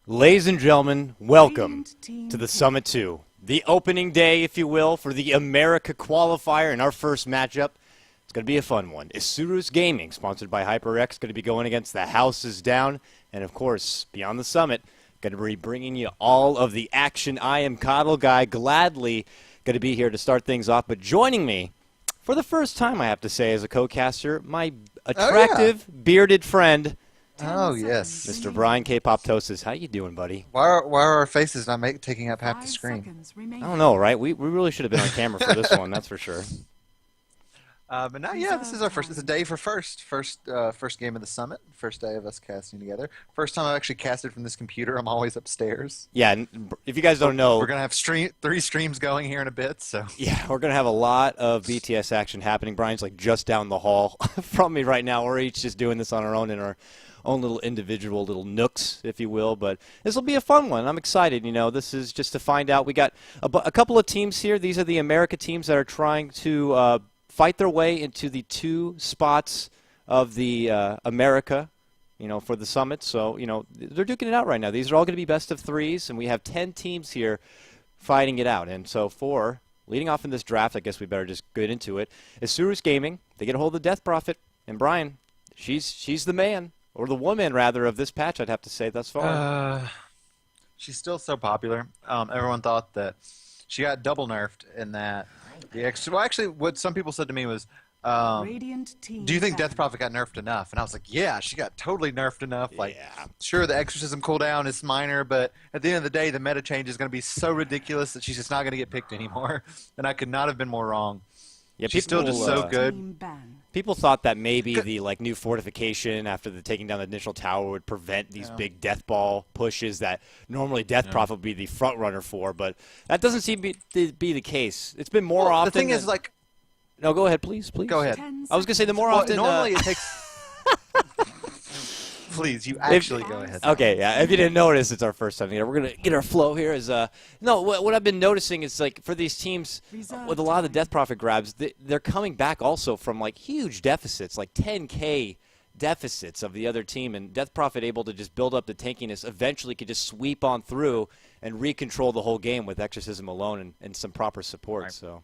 Ladies and gentlemen, welcome to the Summit 2, the opening day, if you will, for the America Qualifier in our first matchup. It's going to be a fun one. Isurus Gaming, sponsored by HyperX, going to be going against the House is Down, and of course, beyond the Summit, going to be bringing you all of the action. I am Coddle Guy, gladly going to be here to start things off, but joining me, for the first time, I have to say, as a co-caster, my attractive, bearded friend, Oh, yes. Mr. Brian K. Poptosis. How you doing, buddy? Why are our faces not taking up half the screen? I don't know, right? We really should have been on camera for this one, that's for sure. But now, yeah, this is our first. It's a day for first game of the summit. First day of us casting together. First time I've actually casted from this computer. I'm always upstairs. Yeah, and if you guys don't know, we're gonna have three streams going here in a bit. So yeah, we're gonna have a lot of BTS action happening. Brian's like just down the hall from me right now. We're each just doing this on our own in our own little individual little nooks, if you will, but this will be a fun one. I'm excited. You know, this is just to find out. We got a couple of teams here. These are the America teams that are trying to fight their way into the 2 spots of the America, you know, for the summit. So, you know, they're duking it out right now. These are all going to be best of 3s, and we have 10 teams here fighting it out. And so for leading off in this draft, I guess we better just get into it. Isurus Gaming, they get a hold of the Death Prophet, and Brian, she's the man. Or the woman, rather, of this patch, I'd have to say, thus far. She's still so popular. Everyone thought that she got double nerfed in that. Well, actually, what some people said to me was, do you think Death Prophet got nerfed enough? And I was like, yeah, she got totally nerfed enough. Like, yeah. Sure, the exorcism cooldown is minor, but at the end of the day, the meta change is going to be so ridiculous that she's just not going to get picked anymore. And I could not have been more wrong. Yeah, she's still just so good. People thought that maybe the new fortification after the taking down the initial tower would prevent these big death ball pushes that normally Death Prophet would be the front runner for, but that doesn't seem to be the case. It's been more often. The thing is, like, no, go ahead, please. Go ahead. I was gonna say the more often. Normally it takes. Please, you actually go ahead. Okay, yeah. If you didn't notice, it's our first time here. We're gonna get our flow here. No, what I've been noticing is like for these teams with a lot of the Death Prophet grabs, they're coming back also from like huge deficits, like 10K deficits of the other team, and Death Prophet able to just build up the tankiness. Eventually, could just sweep on through and recontrol the whole game with Exorcism alone and some proper support. Right. So.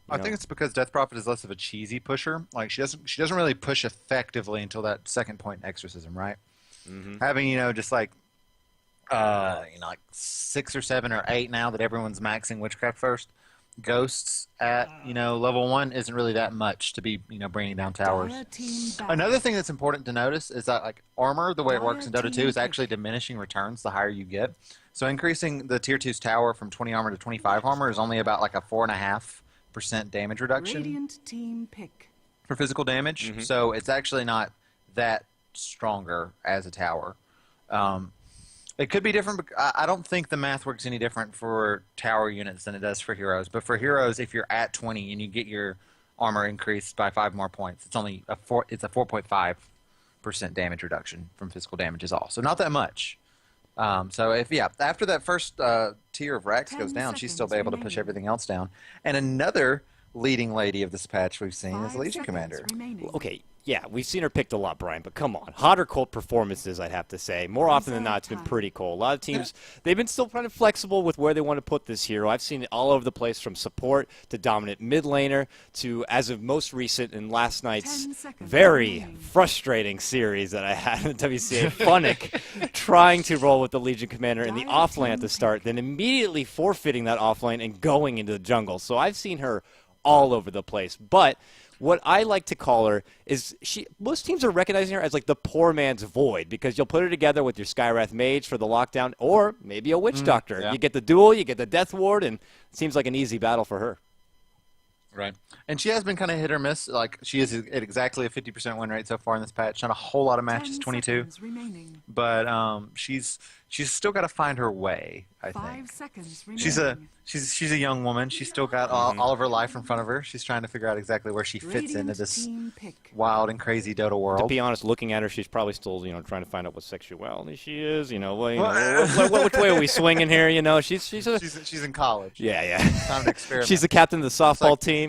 I think it's because Death Prophet is less of a cheesy pusher. Like she doesn't really push effectively until that second point in Exorcism, right? Mm-hmm. Having just like like 6 or 7 or 8 now that everyone's maxing Witchcraft first, Ghosts at level 1 isn't really that much to be bringing down towers. Another thing that's important to notice is that like armor, the way it works in Dota 2, is actually diminishing returns the higher you get. So increasing the tier 2's tower from 20 armor to 25 armor is only about like a 4.5% damage reduction for physical damage. Mm-hmm. So it's actually not that stronger as a tower. It could be different. I don't think the math works any different for tower units than it does for heroes. But for heroes, if you're at 20 and you get your armor increased by 5 more points, it's only a 4.5% damage reduction from physical damage is all. So not that much. So after that first tier of Rax goes down, she's still able to push everything else down. And another leading lady of this patch we've seen is Legion Commander. Okay, yeah, we've seen her picked a lot, Brian, but come on. Hot or cold performances, I'd have to say. More often than not, it's been pretty cold. A lot of teams, they've been still kind of flexible with where they want to put this hero. I've seen it all over the place, from support to dominant mid laner to, as of most recent, in last night's very frustrating series that I had in WCA, Funnick, trying to roll with the Legion Commander in the offlane at the start, then immediately forfeiting that offlane and going into the jungle. So I've seen her all over the place. But what I like to call her is most teams are recognizing her as like the poor man's Void, because you'll put her together with your Skywrath Mage for the lockdown, or maybe a Witch Doctor. Yeah. You get the duel, you get the Death Ward, and it seems like an easy battle for her. Right. And she has been kind of hit or miss. Like, she is at exactly a 50% win rate so far in this patch. Not a whole lot of matches, 22. But she's still got to find her way, I think. 5 seconds remaining. She's a young woman. She's still got all of her life in front of her. She's trying to figure out exactly where she fits into this wild and crazy Dota world. To be honest, looking at her, she's probably still trying to find out what sexuality she is. Which way are we swinging here? She's in college. Yeah. Time to experiment. She's the captain of the softball team.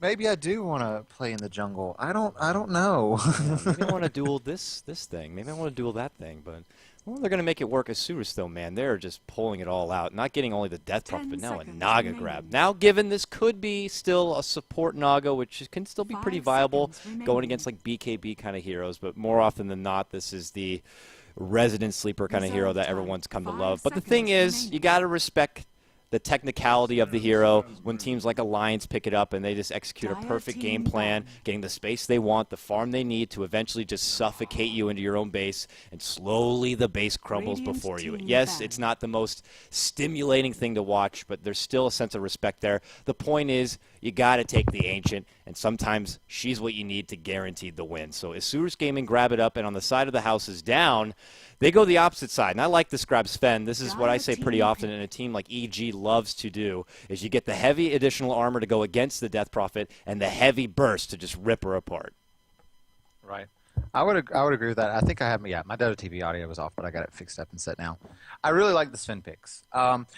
Maybe I do want to play in the jungle. I don't know. Maybe I want to duel this thing. Maybe I want to duel that thing. But Well, they're going to make it work. Isurus, though, man, they're just pulling it all out. Not getting only the Death Prophet, but now a Naga grab. Now, given this could be still a support Naga, which can still be pretty viable going against like BKB kind of heroes, but more often than not, this is the resident sleeper kind of hero that everyone's come to love. But the thing is, you got to respect the technicality of the hero when teams like Alliance pick it up and they just execute a perfect game plan, getting the space they want, the farm they need to eventually just suffocate you into your own base, and slowly the base crumbles before you. Yes, it's not the most stimulating thing to watch, but there's still a sense of respect there. The point is, you got to take the Ancient, and sometimes she's what you need to guarantee the win. So Isurus Gaming grab it up, and on the side of the house is down. They go the opposite side, and I like this grab Sven. This is what I say pretty often, and a team like EG loves to do, is you get the heavy additional armor to go against the Death Prophet and the heavy burst to just rip her apart. Right. I would agree with that. I think I have my Dota TV audio was off, but I got it fixed up and set now. I really like the Sven picks.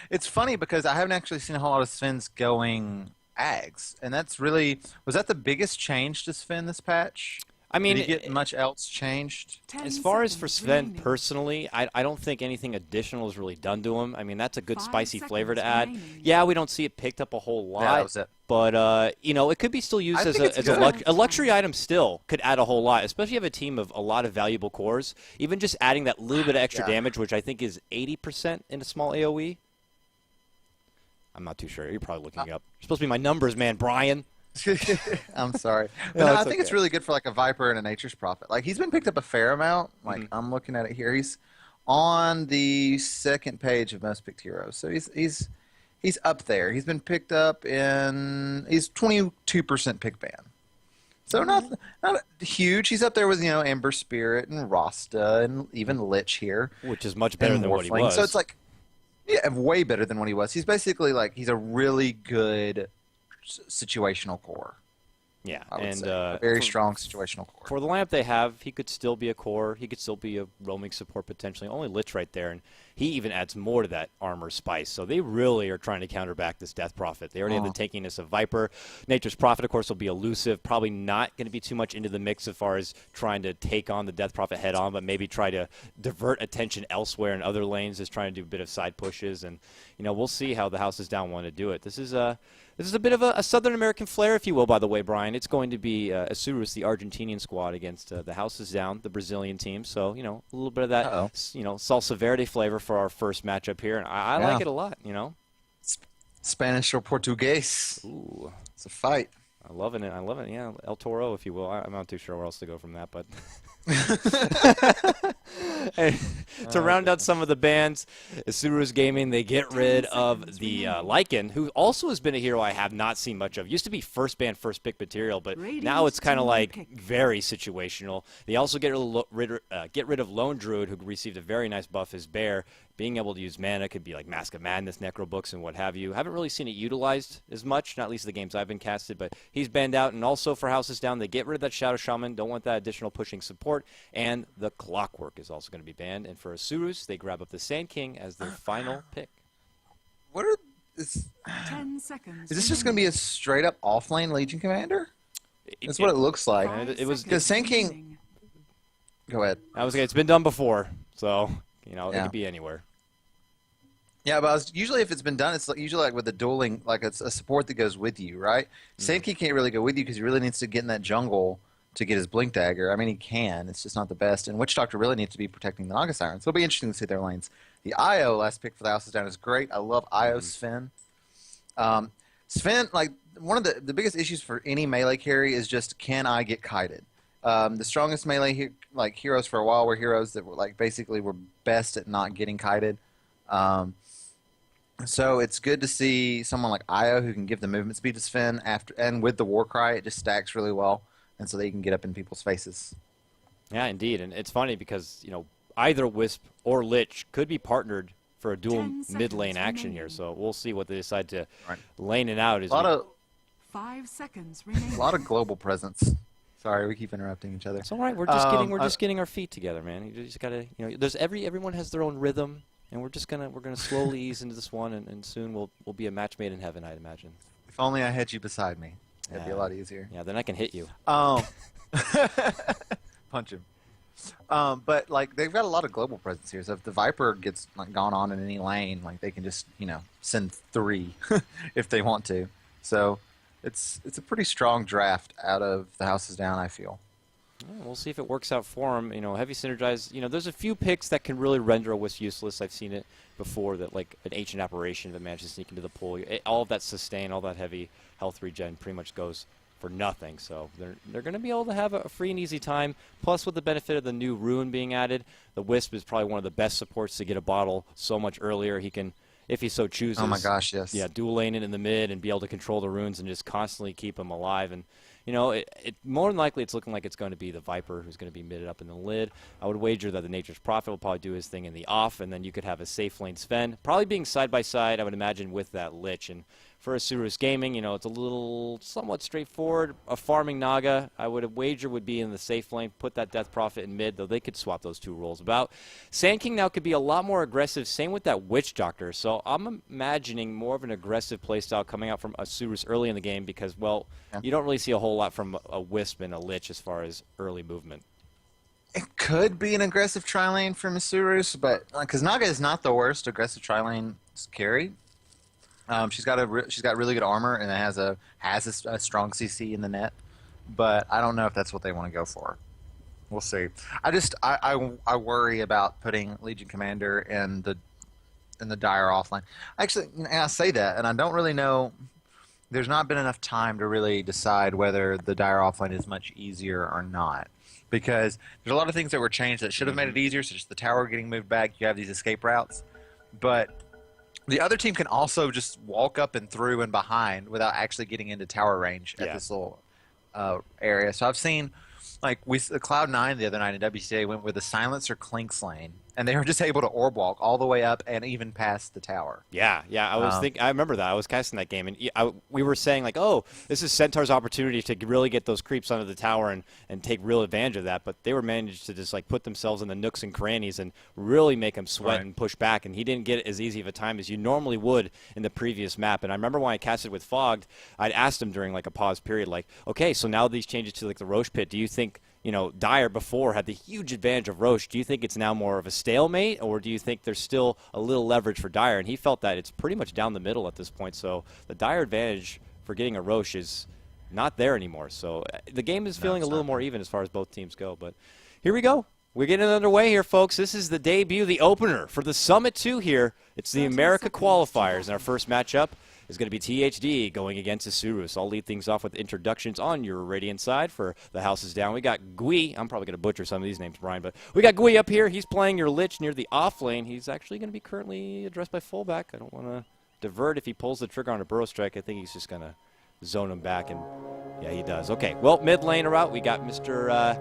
It's funny because I haven't actually seen a whole lot of Svens going Ags, and that's really was that the biggest change to Sven this patch? I mean, did he get much else changed? As far as for Sven personally, I don't think anything additional is really done to him. I mean, that's a good spicy flavor to add. Yeah, we don't see it picked up a whole lot. Yeah, that was it. But, you know, it could be still used as a luxury item still could add a whole lot, especially if you have a team of a lot of valuable cores. Even just adding that little bit of extra damage, which I think is 80% in a small AoE. I'm not too sure. You're probably looking it up. You're supposed to be my numbers man, Brian. I'm sorry. But no, I think it's really good for like a Viper and a Nature's Prophet. Like he's been picked up a fair amount. Like I'm looking at it here. He's on the second page of most picked heroes. So he's up there. He's been picked up he's 22% pick ban. So not huge. He's up there with, you know, Ember Spirit and Rasta and even Lich here. Which is much better than what he was. So it's like way better than what he was. He's basically like he's a really good situational core. Yeah, and a very strong situational core. For the lineup they have, he could still be a core. He could still be a roaming support potentially. Only Lich right there, and he even adds more to that armor spice. So they really are trying to counter back this Death Prophet. They already have the tankiness of Viper. Nature's Prophet, of course, will be elusive. Probably not going to be too much into the mix as far as trying to take on the Death Prophet head on, but maybe try to divert attention elsewhere in other lanes, just trying to do a bit of side pushes. And you know, we'll see how the House is Down want to do it. This is a bit of a Southern American flair, if you will, by the way, Brian. It's going to be Isurus, the Argentinian squad, against the House is Down, the Brazilian team. So, you know, a little bit of that, you know, salsa verde flavor for our first matchup here. And I like it a lot, you know. Spanish or Portuguese. Ooh. It's a fight. I love it. Yeah, El Toro, if you will. I'm not too sure where else to go from that, but... To round out some of the bans, Isurus Gaming, they get rid of the Lycan, who also has been a hero I have not seen much of. Used to be first ban, first pick material, but now it's kind of like very situational. They also get rid of Lone Druid, who received a very nice buff as Bear. Being able to use mana could be like Mask of Madness, Necro Books, and what have you. Haven't really seen it utilized as much, not at least the games I've been casted, but he's banned out. And also for Houses Down, they get rid of that Shadow Shaman, don't want that additional pushing support, and the Clockwork is also going to be banned. And for Isurus, they grab up the Sand King as their final pick. Is 10 seconds. this just going to be a straight up offlane Legion Commander? That's what it looks like. It was because Sand King. Go ahead. It's been done before, so you know it could be anywhere. Yeah, but usually if it's been done, it's usually like with the dueling, like it's a support that goes with you, right? Sand King can't really go with you because he really needs to get in that jungle to get his Blink Dagger. I mean, he can. It's just not the best. And Witch Doctor really needs to be protecting the Naga Siren. So it'll be interesting to see their lanes. The Io last pick for the House is Down is great. I love Io Sven. Sven, like one of the biggest issues for any melee carry is just, can I get kited? The strongest melee heroes for a while were heroes that were like basically were best at not getting kited. So it's good to see someone like Io who can give the movement speed to Sven and with the Warcry, it just stacks really well, and so they can get up in people's faces. Yeah, indeed, and it's funny because you know either Wisp or Lich could be partnered for a dual mid lane action here, so we'll see what they decide to lane it out. 5 seconds remaining. A lot of global presence. Sorry, we keep interrupting each other. It's all right. We're just getting our feet together, man. You just gotta, you know, everyone has their own rhythm. And we're gonna slowly ease into this one, and soon we'll be a match made in heaven, I'd imagine. If only I had you beside me, it'd be a lot easier. Yeah, then I can hit you. Oh, punch him. But like they've got a lot of global presence here. So if the Viper gets like gone on in any lane, like they can just send 3 if they want to. So it's a pretty strong draft out of the Houses Down, I feel. Yeah, we'll see if it works out for him. Heavy synergize. There's a few picks that can really render a Wisp useless. I've seen it before that, like an Ancient Apparition that manages to sneak into the pool. All of that sustain, all that heavy health regen pretty much goes for nothing. So they're going to be able to have a free and easy time. Plus, with the benefit of the new rune being added, the Wisp is probably one of the best supports to get a bottle so much earlier. He can, if he so chooses. Oh my gosh, yes. Yeah, dual lane it in the mid and be able to control the runes and just constantly keep him alive. And more than likely, it's looking like it's going to be the Viper who's going to be midded up in the lid. I would wager that the Nature's Prophet will probably do his thing in the off, and then you could have a safe lane Sven, probably being side by side, I would imagine, with that Lich. And for Isurus Gaming, it's a little somewhat straightforward. A farming Naga, I would wager, would be in the safe lane. Put that Death Prophet in mid, though they could swap those 2 roles about. Sand King now could be a lot more aggressive. Same with that Witch Doctor. So I'm imagining more of an aggressive playstyle coming out from Isurus early in the game because, well, you don't really see a whole lot from a Wisp and a Lich as far as early movement. It could be an aggressive tri-lane from Isurus, but because Naga is not the worst aggressive tri-lane carry. She's got really good armor and it has a strong CC in the net, but I don't know if that's what they want to go for. We'll see. I worry about putting Legion Commander in the dire offline. Actually, and I say that, and I don't really know. There's not been enough time to really decide whether the dire offline is much easier or not, because there's a lot of things that were changed that should have made it easier, such as the tower getting moved back. You have these escape routes, but the other team can also just walk up and through and behind without actually getting into tower range at this little area. So I've seen, like, Cloud9 the other night in WCA went with a Silencer Clinks lane, and they were just able to orb walk all the way up and even past the tower. Yeah. I remember that. I was casting that game, and we were saying, like, oh, this is Centaur's opportunity to really get those creeps onto the tower and take real advantage of that. But they were managed to just, like, put themselves in the nooks and crannies and really make him sweat and push back. And he didn't get as easy of a time as you normally would in the previous map. And I remember when I casted with Fogged, I'd asked him during, like, a pause period, like, okay, so now these changes to, like, the Roche pit, do you think Dire before had the huge advantage of Roche? Do you think it's now more of a stalemate, or do you think there's still a little leverage for Dire? And he felt that it's pretty much down the middle at this point. So the Dire advantage for getting a Roche is not there anymore. So the game is feeling a little more even as far as both teams go. But here we go. We're getting underway here, folks. This is the debut, the opener for the Summit 2 here. It's the America Qualifiers, and our first matchup is going to be THD going against Isurus. I'll lead things off with introductions on your Radiant side for the Houses Down. We got Gui. I'm probably going to butcher some of these names, Brian, but we got Gui up here. He's playing your Lich near the off lane. He's actually going to be currently addressed by fullback. I don't want to divert if he pulls the trigger on a Burrow Strike. I think he's just going to zone him back, and yeah, he does. Okay, well, mid lane route, we got Mr.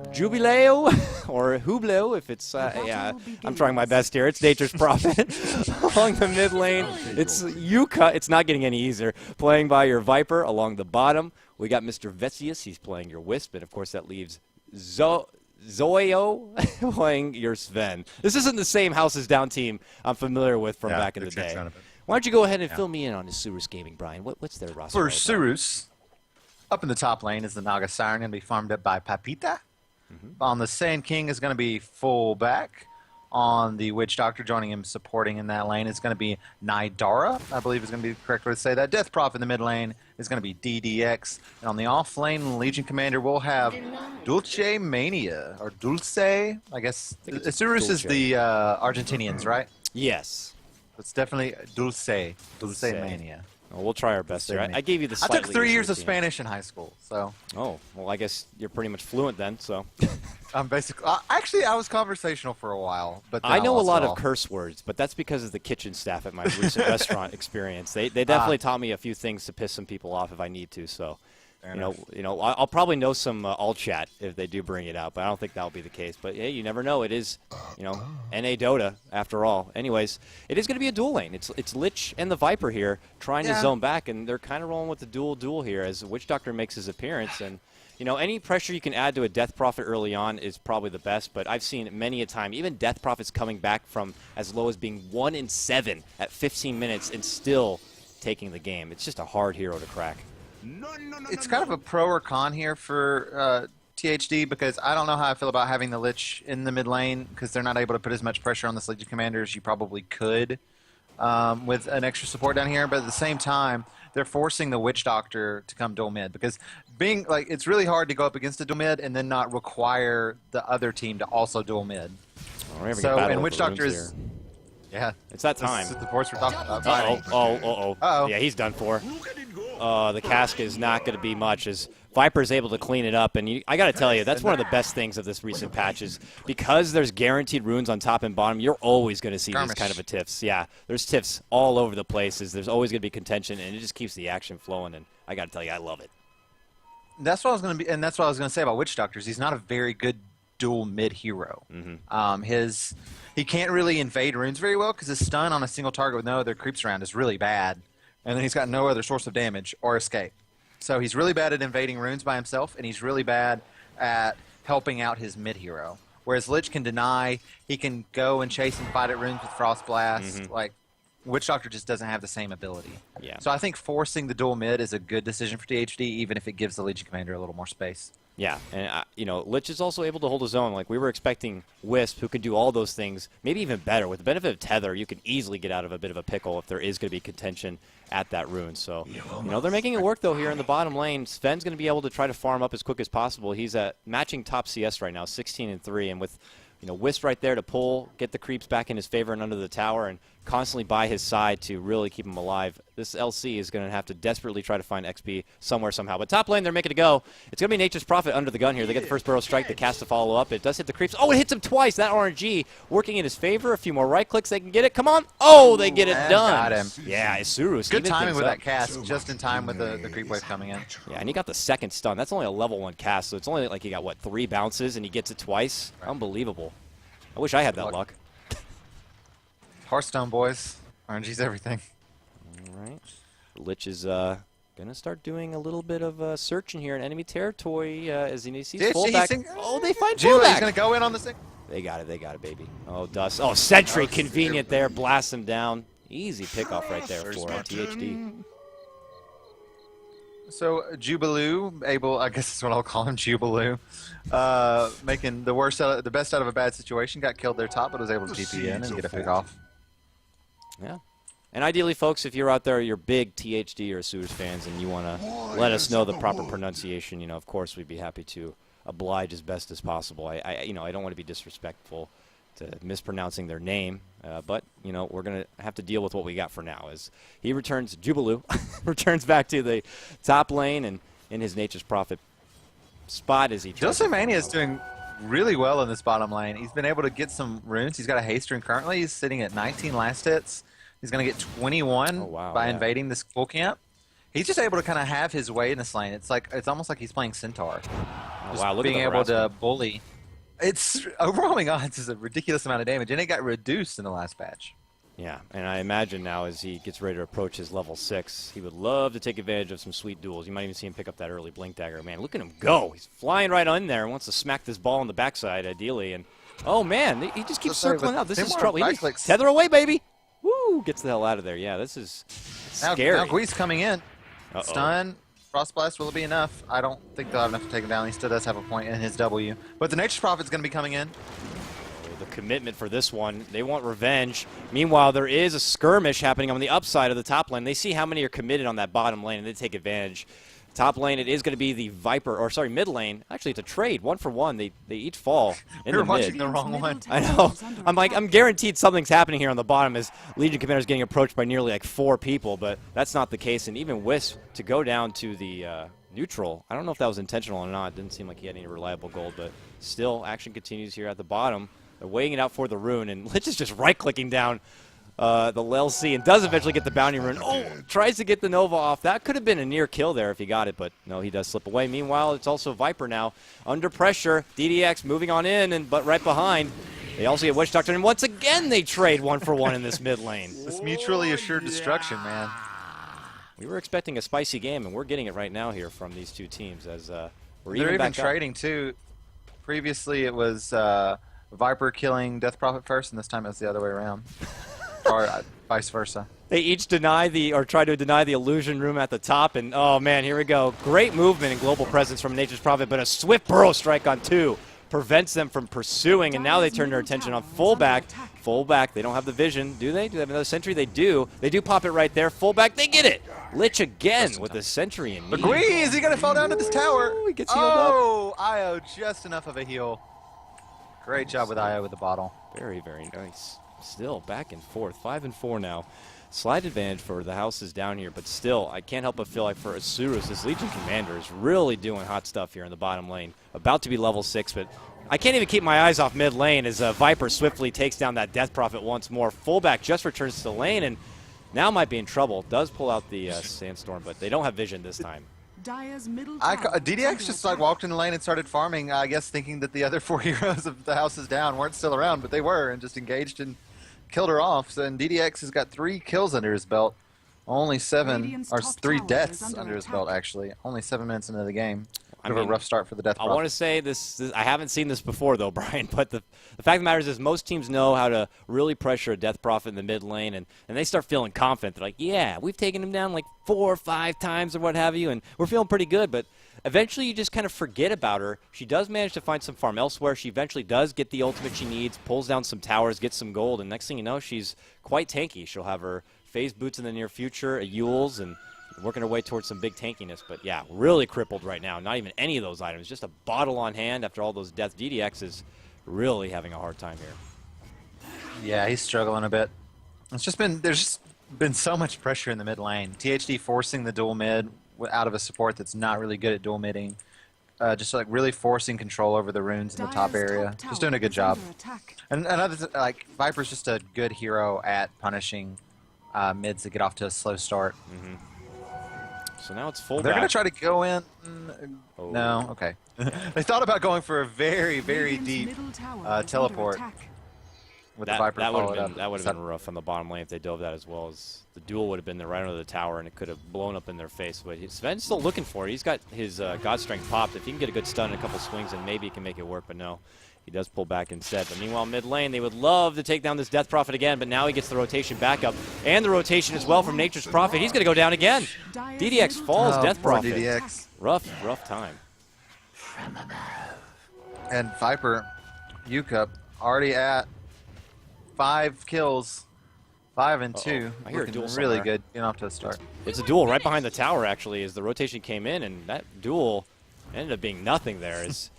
Jubileo or Hubleo, if it's I'm trying my best here. It's Nature's Prophet along the mid lane. It's Yuka. It's not getting any easier. Playing by your Viper along the bottom. We got Mr. Vesius. He's playing your Wisp, and of course that leaves Zoyo playing your Sven. This isn't the same Houses Down team I'm familiar with from back in the day. Why don't you go ahead and fill me in on Isurus Gaming, Brian? What's their roster? For Isurus, up in the top lane is the Naga Siren, going to be farmed up by Papita. On the Sand King is going to be full back. On the Witch Doctor, joining him supporting in that lane is going to be Nidara. I believe is going to be the correct way to say that. Death Prophet in the mid lane is going to be DDX. And on the off lane, Legion Commander will have Dulce Mania, or Dulce, I guess. Isurus is the Argentinians, right? Yes. It's definitely Dulce Mania. Well, we'll try our best here. I gave you the slightly I took 3 years of routine. Spanish in high school, so. Oh, well, I guess you're pretty much fluent then, so. I'm basically. Actually, I was conversational for a while, but then I know a lot all. of curse words, but that's because of the kitchen staff at my recent restaurant experience. They definitely taught me a few things to piss some people off if I need to. So, I'll probably know some all chat if they do bring it out, but I don't think that'll be the case. But hey, you never know. It is, NA Dota after all. Anyways, it is going to be a dual lane. It's Lich and the Viper here trying to zone back, and they're kind of rolling with the duel here as Witch Doctor makes his appearance. And any pressure you can add to a Death Prophet early on is probably the best, but I've seen many a time, even Death Prophets coming back from as low as being 1-7 at 15 minutes and still taking the game. It's just a hard hero to crack. It's kind of a pro or con here for THD because I don't know how I feel about having the Lich in the mid lane because they're not able to put as much pressure on this Legion Commander as you probably could with an extra support down here. But at the same time, they're forcing the Witch Doctor to come dual mid because being like it's really hard to go up against a dual mid and then not require the other team to also dual mid. So and Witch Doctor is yeah, it's that time. This is the force we're talking about. Uh-oh. Yeah, he's done for. The cask is not going to be much as Viper's able to clean it up. And I got to tell you, that's one of the best things of this recent patch is because there's guaranteed runes on top and bottom, you're always going to see these kind of tiffs. Yeah, there's tiffs all over the places. There's always going to be contention, and it just keeps the action flowing. And I got to tell you, I love it. That's what I was going to be, and that's what I was going to say about Witch Doctors. He's not a very good dual mid hero. He can't really invade runes very well because his stun on a single target with no other creeps around is really bad. And then he's got no other source of damage or escape. So he's really bad at invading runes by himself, and he's really bad at helping out his mid hero. Whereas Lich can deny, he can go and chase and fight at runes with Frost Blast. Like Witch Doctor just doesn't have the same ability. Yeah. So I think forcing the dual mid is a good decision for THD, even if it gives the Legion Commander a little more space. Yeah, and Lich is also able to hold his own. Like we were expecting Wisp, who can do all those things, maybe even better. With the benefit of Tether, you can easily get out of a bit of a pickle if there is going to be contention at that rune. So, they're making it work though here in the bottom lane. Sven's going to be able to try to farm up as quick as possible. He's at matching top CS right now, 16-3, and with Wisp right there to pull, get the creeps back in his favor and under the tower, and constantly by his side to really keep him alive. This LC is going to have to desperately try to find XP somewhere, somehow. But top lane, they're making it go. It's going to be Nature's Prophet under the gun here. They get the first barrel strike, the cast to follow up. It does hit the creeps. Oh, it hits him twice. That RNG working in his favor. A few more right clicks, they can get it. Come on. Oh, they get it done. Got him. Yeah, Isurus. Good timing with that cast, just in time with the creep wave coming in. Yeah, and he got the second stun. That's only a level 1 cast, so it's only like he got, 3 bounces, and he gets it twice? Right. Unbelievable. I wish I had that luck. Hearthstone, boys. RNG's everything. All right. Lich is going to start doing a little bit of searching here in enemy territory as he sees fullback. Oh, they find fullback. He's going to go in on the thing. They got it, baby. Oh, Dust. Oh, Sentry, convenient there. Blast him down. Easy pickoff right there for THD. So Jubilee, I guess that's what I'll call him, Jubilee, making the best out of a bad situation. Got killed there top, but was able to TP in and get a pick off. Yeah. And ideally, folks, if you're out there, you're big THD or Isurus fans, and you want to let us know the proper pronunciation, of course, we'd be happy to oblige as best as possible. I don't want to be disrespectful to mispronouncing their name, but we're gonna have to deal with what we got for now. As he returns, Jubilee returns back to the top lane and in his Nature's Prophet spot as he. Joseph Mania is doing really well in this bottom lane. He's been able to get some runes. He's got a haste rune currently. He's sitting at 19 last hits. He's going to get 21 by invading this full camp. He's just able to kind of have his way in this lane. It's almost like he's playing Centaur. Oh, wow, look being at able to bully. It's overwhelming odds is a ridiculous amount of damage, and it got reduced in the last patch. Yeah, and I imagine now as he gets ready to approach his level 6, he would love to take advantage of some sweet duels. You might even see him pick up that early Blink Dagger. Man, look at him go. He's flying right on there and wants to smack this ball on the backside, ideally. And oh, man, he just keeps circling out. This is trouble. Tether away, baby. Woo, gets the hell out of there. Yeah, this is scary. Now Gui's coming in. Uh-oh. Stun. Frost Blast, will it be enough? I don't think they'll have enough to take him down. He still does have a point in his W. But the Nature's Prophet's going to be coming in. The commitment for this one. They want revenge. Meanwhile, there is a skirmish happening on the upside of the top lane. They see how many are committed on that bottom lane, and they take advantage. Top lane, it is going to be the mid lane. Actually, it's a trade. 1-for-1. They each fall in the mid. You're watching the wrong one. I know. I'm guaranteed something's happening here on the bottom as Legion Commander's getting approached by nearly 4 people, but that's not the case. And even Wisp to go down to the neutral. I don't know if that was intentional or not. It didn't seem like he had any reliable gold, but still, action continues here at the bottom. They're weighing it out for the rune, and Lich is just right-clicking down the LC and does eventually get the bounty rune. Oh, tries to get the Nova off. That could have been a near kill there if he got it, but no, he does slip away. Meanwhile, it's also Viper now under pressure. DDX moving on in, but right behind. They also get Witch Doctor, and once again they trade 1-for-1 in this mid lane. This mutually assured destruction, man. We were expecting a spicy game, and we're getting it right now here from these two teams. As They're even trading, too. Previously, it was Viper killing Death Prophet first, and this time it's the other way around. or vice versa. They each try to deny the illusion room at the top, and oh man, here we go. Great movement and global presence from Nature's Prophet, but a swift burrow strike on 2 prevents them from pursuing, and now they turn their attention on fullback. Fullback, they don't have the vision, do they? Do they have another sentry? They do. They do pop it right there. Fullback, they get it. Lich again with the sentry in need. McGuee, is he going to fall down to this tower? He gets healed up. Oh, Io, just enough of a heal. Great job with Io with the bottle. Very, very nice. Still back and forth. 5 and 4 now. Slight advantage for the houses down here, but still, I can't help but feel like for Isurus, this Legion Commander is really doing hot stuff here in the bottom lane. About to be level 6, but I can't even keep my eyes off mid lane as Viper swiftly takes down that Death Prophet once more. Fullback just returns to the lane and now might be in trouble. Does pull out the Sandstorm, but they don't have vision this time. DDX just like walked in the lane and started farming, I guess thinking that the other 4 heroes of the houses down weren't still around, but they were, and just engaged and killed her off. So, and DDX has got 3 kills under his belt. Only 7, or 3 deaths under his belt, actually. Only 7 minutes into the game. I mean, a rough start for the Death Prophet. I want to say this, I haven't seen this before, though, Brian, but the fact of the matter is most teams know how to really pressure a Death Prophet in the mid lane, and they start feeling confident. They're like, yeah, we've taken him down like 4 or 5 times or what have you, and we're feeling pretty good, but eventually you just kind of forget about her. She does manage to find some farm elsewhere. She eventually does get the ultimate she needs, pulls down some towers, gets some gold, and next thing you know, she's quite tanky. She'll have her phase boots in the near future, a Yules, and working her way towards some big tankiness. But yeah, really crippled right now. Not even any of those items. Just a bottle on hand after all those deaths. DDX is really having a hard time here. Yeah, he's struggling a bit. There's just been so much pressure in the mid lane. THD forcing the dual mid out of a support that's not really good at dual midding. Just like really forcing control over the runes in the top area. Just doing a good job. And another, like, Viper's just a good hero at punishing mids that get off to a slow start. Mm-hmm. So now it's full. They're going to try to go in. Oh. No, okay. They thought about going for a very, very deep teleport with the Viper followed up. That would have been rough on the bottom lane if they dove that as well. As the duel would have been there right under the tower, and it could have blown up in their face. But Sven's still looking for it. He's got his God Strength popped. If he can get a good stun and a couple swings, then maybe he can make it work. But no, he does pull back instead. But meanwhile, mid lane, they would love to take down this Death Prophet again, but now he gets the rotation back up. And the rotation as well from Nature's Prophet. He's going to go down again. DDX falls, Death Prophet. DDX. Rough time. And Viper, UCup, already at 5 kills. 5 and 2. I hear a duel really somewhere. good. Getting off to a start. It's a duel right behind the tower, actually, as the rotation came in, and that duel ended up being nothing there. As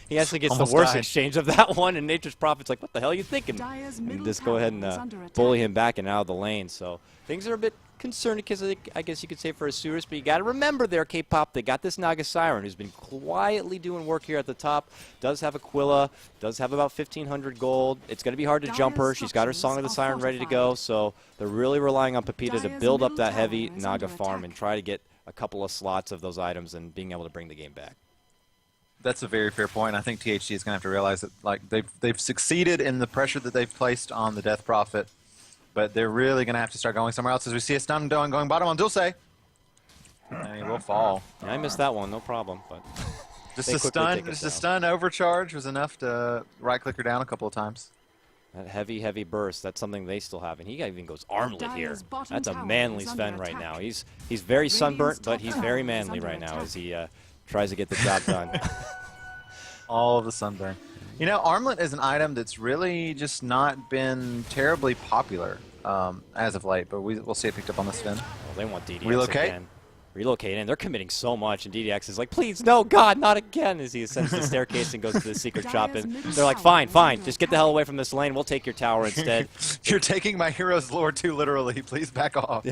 he actually gets Almost the worst died. exchange of that one, and Nature's Prophet's like, what the hell are you thinking? And just go ahead and bully him back and out of the lane. So things are a bit concerning, because I guess you could say for Isurus, but you got to remember there, K-Pop, they got this Naga Siren who's been quietly doing work here at the top. Does have Aquila, does have about 1,500 gold. It's going to be hard to jump her. She's got her Song of the Siren ready to go, so they're really relying on Pepita to build up that heavy Naga farm and try to get a couple of slots of those items and being able to bring the game back. That's a very fair point. I think THD is going to have to realize that, like, they've succeeded in the pressure that they've placed on the Death Prophet, but they're really going to have to start going somewhere else. As we see a stun going bottom on Dulce, and he will fall. Yeah, I missed that one, no problem. But Just a stun overcharge was enough to right-click her down a couple of times. that heavy burst, that's something they still have. And he even goes armlet here. That's a manly Sven right now. He's very sunburnt, but he's very manly right now as he tries to get the job done. All of the sunburn. You know, armlet is an item that's really just not been terribly popular as of late, but we'll see it picked up on this Sven. Well, they want DDX Relocate? again. Relocate, and they're committing so much, and DDX is like, please, no, God, not again, as he ascends the staircase and goes to the secret shop, and they're like, fine, just get the hell away from this lane, we'll take your tower instead. You're taking my hero's lore too literally. Please back off.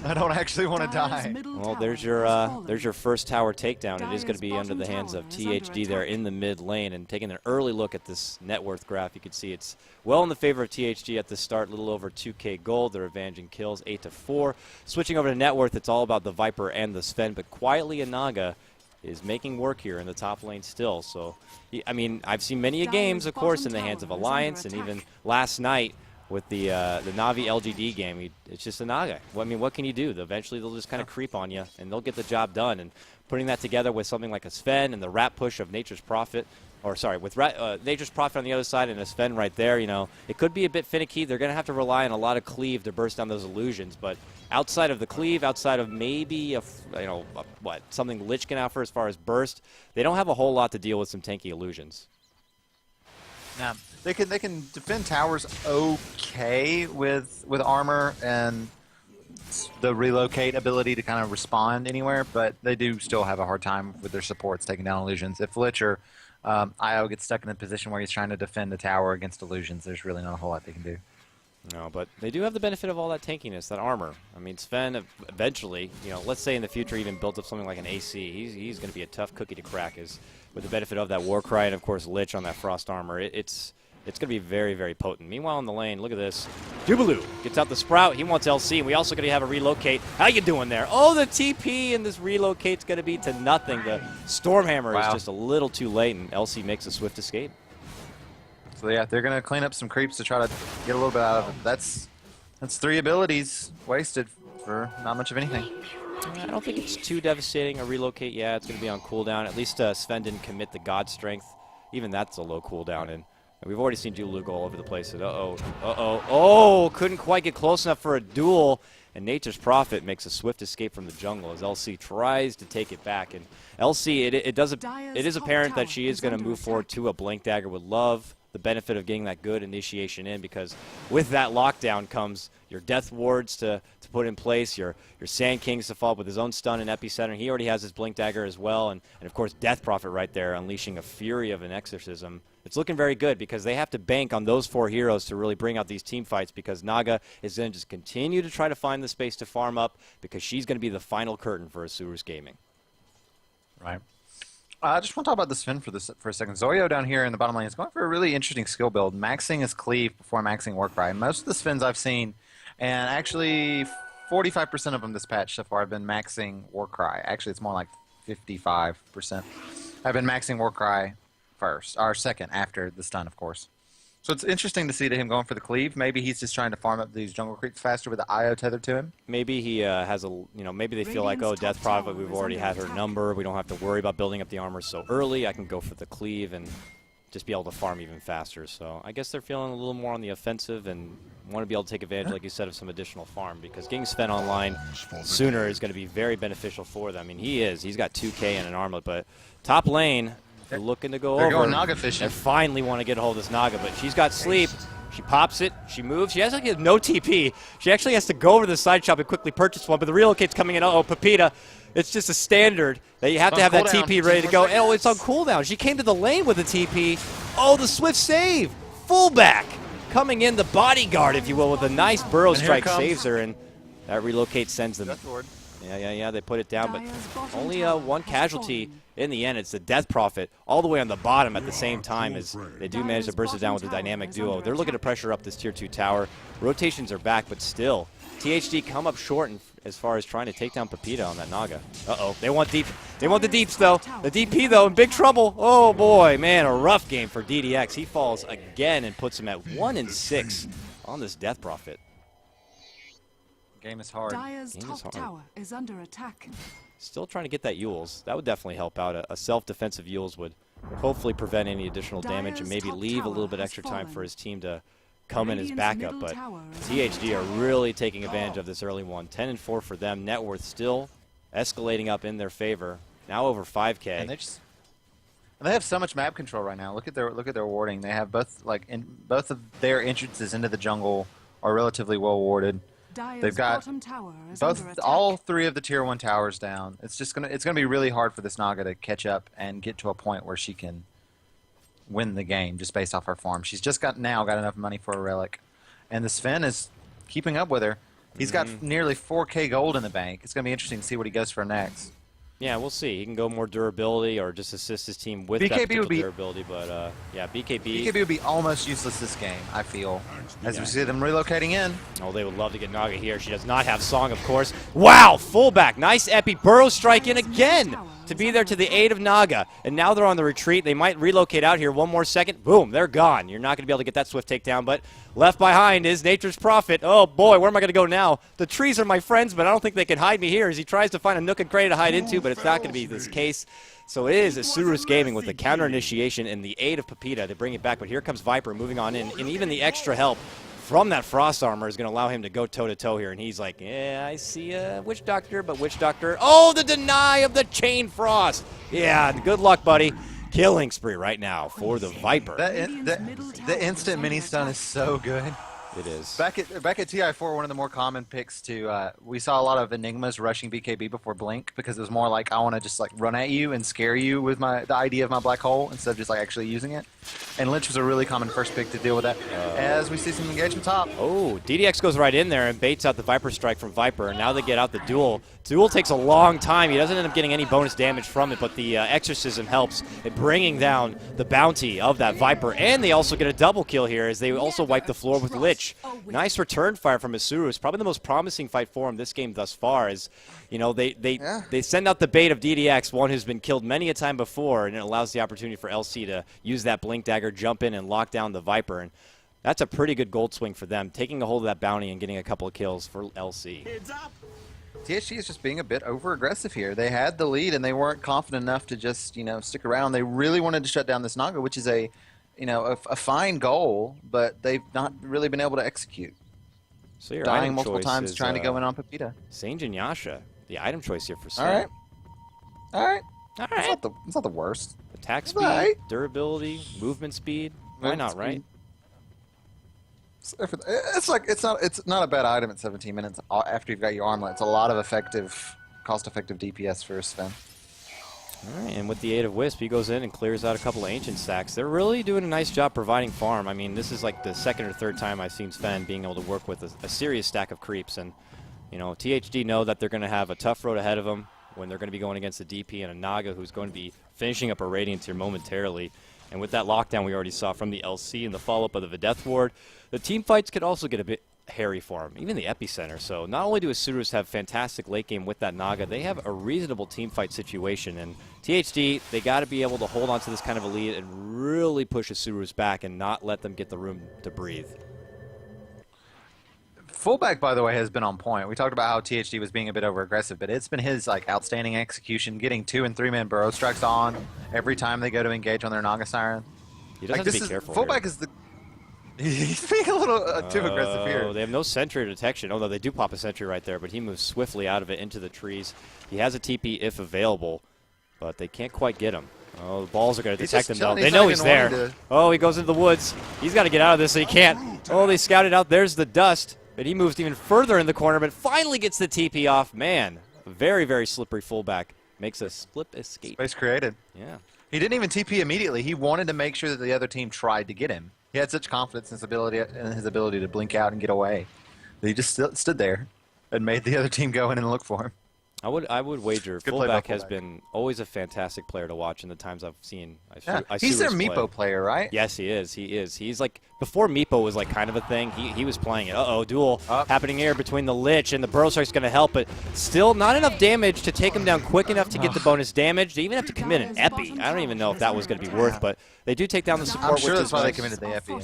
I don't actually want to die. Well, there's your first tower takedown. It is going to be under the hands of THD there in the mid lane, and taking an early look at this net worth graph, you can see it's well in the favor of THD at the start, a little over 2K gold. They're advantaging kills 8-4. Switching over to net worth, it's all about the Viper and the Sven, but quietly Inaga is making work here in the top lane still. So, I mean, I've seen many games, of course, in the hands of Alliance, and even last night, with the Navi LGD game. It's just a Naga. Well, I mean, what can you do? Eventually, they'll just kind of creep on you, and they'll get the job done. And putting that together with something like a Sven and the Rat push of Nature's Prophet, or sorry, with Nature's Prophet on the other side and a Sven right there, you know, it could be a bit finicky. They're going to have to rely on a lot of cleave to burst down those illusions. But outside of the cleave, outside of maybe something Lich can offer as far as burst, they don't have a whole lot to deal with some tanky illusions. Now, they can defend towers okay with armor and the relocate ability to kind of respond anywhere, but they do still have a hard time with their supports taking down illusions. If Lich or Io gets stuck in a position where he's trying to defend the tower against illusions, there's really not a whole lot they can do. No, but they do have the benefit of all that tankiness, that armor. I mean, Sven eventually, you know, let's say in the future even built up something like an AC. He's going to be a tough cookie to crack, with the benefit of that Warcry and, of course, Lich on that Frost armor. It's going to be very, very potent. Meanwhile, in the lane, look at this. Jubilu gets out the Sprout. He wants LC, and we also going to have a relocate. How you doing there? Oh, the TP and this relocate's going to be to nothing. The Stormhammer is just a little too late, and LC makes a swift escape. So yeah, they're going to clean up some creeps to try to get a little bit out of it. That's 3 abilities wasted for not much of anything. I don't think it's too devastating. A relocate, yeah, it's going to be on cooldown. At least Sven didn't commit the God Strength. Even that's a low cooldown, and we've already seen Jubilu go all over the place. Oh, couldn't quite get close enough for a duel, and Nature's Prophet makes a swift escape from the jungle as LC tries to take it back. And LC, it is apparent that she is going to move forward to a Blink Dagger. Would love the benefit of getting that good initiation in, because with that lockdown comes your Death Wards to put in place, your Sand Kings to follow up with his own stun and Epicenter. He already has his Blink Dagger as well, and of course Death Prophet right there unleashing a fury of an exorcism. It's looking very good because they have to bank on those 4 heroes to really bring out these team fights, because Naga is going to just continue to try to find the space to farm up, because she's going to be the final curtain for Isurus Gaming. Right. I just want to talk about the Sven for a second. Zoyo down here in the bottom lane is going for a really interesting skill build, maxing his cleave before maxing Warcry. Most of the Svens I've seen, and actually 45% of them this patch so far have been maxing Warcry. Actually, it's more like 55% have been maxing Warcry first, or second after the stun, of course. So it's interesting to see him going for the cleave. Maybe he's just trying to farm up these jungle creeps faster with the IO tethered to him. Maybe he has maybe they feel like, oh, Death Prophet, we've already had her number. We don't have to worry about building up the armor so early. I can go for the cleave and just be able to farm even faster. So I guess they're feeling a little more on the offensive and want to be able to take advantage, like you said, of some additional farm, because getting Sven online sooner is going to be very beneficial for them. I mean, he's got 2K and an armlet, but top lane, they're looking to go over. They're going Naga fishing. They finally want to get a hold of this Naga, but she's got sleep. She pops it. She moves. She actually has no TP. She actually has to go over to the side shop and quickly purchase one, but the relocate's coming in. Uh-oh, Pepita. It's just a standard that you have to have that TP ready to go. Oh, it's on cooldown. She came to the lane with a TP. Oh, the swift save. Fullback. Coming in, the bodyguard, if you will, with a nice burrow strike saves her, and that relocate sends them. Yeah, they put it down, but only one casualty in the end. It's the Death Prophet all the way on the bottom at the same time as they do manage to burst it down with the dynamic duo. They're looking to pressure up this Tier 2 tower. Rotations are back, but still, THD come up short as far as trying to take down Pepita on that Naga. Uh-oh, they want deep. They want the deeps, though. The DP, though, in big trouble. Oh, boy, man, a rough game for DDX. He falls again and puts him at 1-6 on this Death Prophet. Game is hard. Dire's top tower is under attack. Still trying to get that Yules. That would definitely help out. A self-defensive Yules would hopefully prevent any additional damage and maybe leave a little bit extra time for his team to come in as backup. But THD are really taking advantage of this early one. 10-4 for them. Net worth still escalating up in their favor. Now over 5K. And they have so much map control right now. Look at their warding. They have both of their entrances into the jungle are relatively well warded. They've got all 3 of the Tier 1 towers down. It's gonna be really hard for this Naga to catch up and get to a point where she can win the game just based off her farm. She's just got enough money for a relic, and the Sven is keeping up with her. He's got nearly 4K gold in the bank. It's gonna be interesting to see what he goes for next. Yeah, we'll see. He can go more durability or just assist his team with that particular durability. But, yeah, BKB would be almost useless this game, I feel, as we see them relocating in. Oh, they would love to get Naga here. She does not have Song, of course. Wow, fullback. Nice epi. Burrow strike in again. to be there to the aid of Naga. And now they're on the retreat. They might relocate out here. One more second. Boom, they're gone. You're not going to be able to get that swift takedown. But left behind is Nature's Prophet. Oh, boy, where am I going to go now? The trees are my friends, but I don't think they can hide me here as he tries to find a nook and cranny to hide into, but it's not going to be this case. So it is Isurus Gaming with the counter initiation and the aid of Pepita to bring it back. But here comes Viper moving on in, and even the extra help from that Frost Armor is going to allow him to go toe-to-toe here. And he's like, yeah, I see a Witch Doctor, but Witch Doctor. Oh, the deny of the Chain Frost. Yeah, good luck, buddy. Killing spree right now for the Viper. The instant mini stun is so good. It is. Back at TI4, one of the more common picks we saw a lot of Enigmas rushing BKB before Blink because it was more like I want to just like run at you and scare you with the idea of my black hole instead of just like actually using it. And Lynch was a really common first pick to deal with that. As we see some engagement top. Oh, DDX goes right in there and baits out the Viper Strike from Viper, and now they get out the duel. Duel takes a long time. He doesn't end up getting any bonus damage from it, but the Exorcism helps in bringing down the bounty of that Viper. And they also get a double kill here as they also wipe the floor with Lich. Nice return fire from Isurus. Probably the most promising fight for him this game thus far is, you know, they send out the bait of DDX, one who's been killed many a time before, and it allows the opportunity for LC to use that Blink Dagger, jump in, and lock down the Viper. And that's a pretty good gold swing for them, taking a hold of that bounty and getting a couple of kills for LC. THD is just being a bit over-aggressive here. They had the lead, and they weren't confident enough to just, you know, stick around. They really wanted to shut down this Naga, which is a fine goal, but they've not really been able to execute. So your dying item multiple choice times is, trying to go in on Pepita. Sange and Yasha, the item choice here for All Sven. right. It's not the worst. Attack speed, durability, movement speed. Why not, right? It's not a bad item at 17 minutes after you've got your armlet. It's a lot of cost-effective DPS for Sven. All right, and with the aid of Wisp, he goes in and clears out a couple of Ancient stacks. They're really doing a nice job providing farm. I mean, this is like the second or third time I've seen Sven being able to work with a serious stack of creeps. And, you know, THD know that they're going to have a tough road ahead of them when they're going to be going against a DP and a Naga who's going to be finishing up a Radiant here momentarily. And with that lockdown we already saw from the LC and the follow-up of the Videth Ward, the team fights could also get a bit hairy for him, even the epicenter. So not only do Isurus have fantastic late game with that Naga, they have a reasonable team fight situation. And THD, they got to be able to hold on to this kind of a lead and really push Isurus back and not let them get the room to breathe. Fullback, by the way, has been on point. We talked about how THD was being a bit over-aggressive, but it's been his like outstanding execution, getting 2- and 3-man burrow strikes on every time they go to engage on their Naga Siren. He does have to be careful Fullback here. is the... He's being a little too aggressive here. They have no sentry detection, although they do pop a sentry right there, but he moves swiftly out of it into the trees. He has a TP if available, but they can't quite get him. Oh, the balls are going to detect him, though. They know he's there. Oh, he goes into the woods. He's got to get out of this, so he can't. Oh, they scouted out. There's the dust. But he moves even further in the corner, but finally gets the TP off. Man, very, very slippery fullback. Makes a split escape. Space created. Yeah. He didn't even TP immediately. He wanted to make sure that the other team tried to get him. He had such confidence in his ability to blink out and get away that he just stood there and made the other team go in and look for him. I would wager fullback has been always a fantastic player to watch in the times I've seen. He's their Meepo player, right? Yes, he is. He is. He's like, before Meepo was like kind of a thing, he was playing it. Uh-oh, duel happening here between the Lich and the Burrow Strike's going to help, but still not enough damage to take him down quick enough to get the bonus damage. They even have to commit an Epi. I don't even know if that was going to be worth, but they do take down the support. I'm sure that's why they committed the Epi.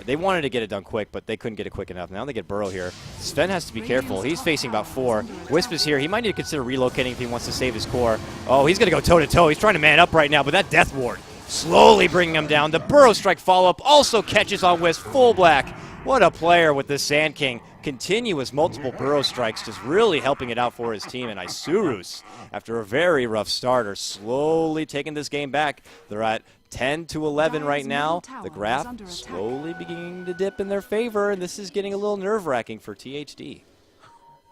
They wanted to get it done quick, but they couldn't get it quick enough. Now they get Burrow here. Sven has to be careful. He's facing about 4. Wisp is here. He might need to consider relocating if he wants to save his core. Oh, he's going to go toe-to-toe. He's trying to man up right now, but that Death Ward slowly bringing him down. The Burrow Strike follow-up also catches on Wisp. Full black. What a player with the Sand King. Continuous multiple Burrow Strikes just really helping it out for his team. And Isurus, after a very rough start, are slowly taking this game back. They're at 10-11 right now. The graph slowly beginning to dip in their favor, and this is getting a little nerve-wracking for THD.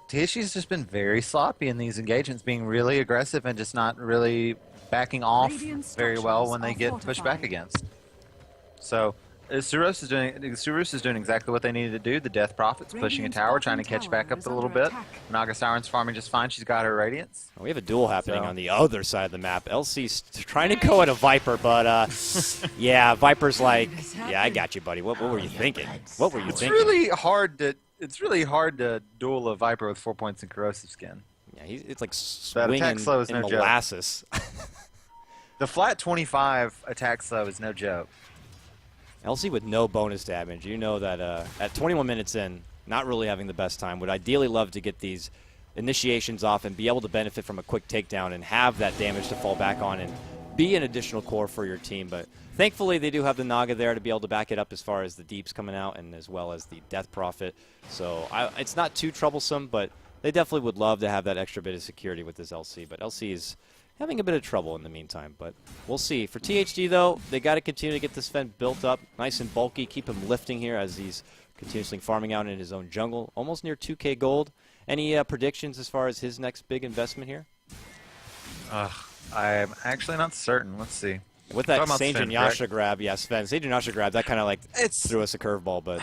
THD's just been very sloppy in these engagements, being really aggressive and just not really backing off very well when they get pushed back against. So Isurus is doing exactly what they needed to do. The Death Prophet's pushing a tower, trying to catch back up a little bit. Naga Siren's farming just fine. She's got her Radiance. We have a duel happening on the other side of the map. LC's trying to go at a Viper, but yeah, Viper's like, yeah, I got you, buddy. What were you thinking? What were you thinking? It's really hard to duel a Viper with 4 points in corrosive skin. Yeah, it's like That attack swinging slow is in no joke. molasses. The flat 25 attack slow is no joke. LC with no bonus damage. You know that at 21 minutes in, not really having the best time. Would ideally love to get these initiations off and be able to benefit from a quick takedown and have that damage to fall back on and be an additional core for your team. But thankfully, they do have the Naga there to be able to back it up as far as the deeps coming out and as well as the Death Prophet. So it's not too troublesome, but they definitely would love to have that extra bit of security with this LC. But LC is having a bit of trouble in the meantime, but we'll see. For THD, though, they got to continue to get this Sven built up nice and bulky, keep him lifting here as he's continuously farming out in his own jungle, almost near 2K gold. Any predictions as far as his next big investment here? I'm actually not certain. Let's see. With that Talking about Sage Sven, and Yasha grab, yeah, Sven. Sage and Yasha grab, that kind of like It's- threw us a curveball, but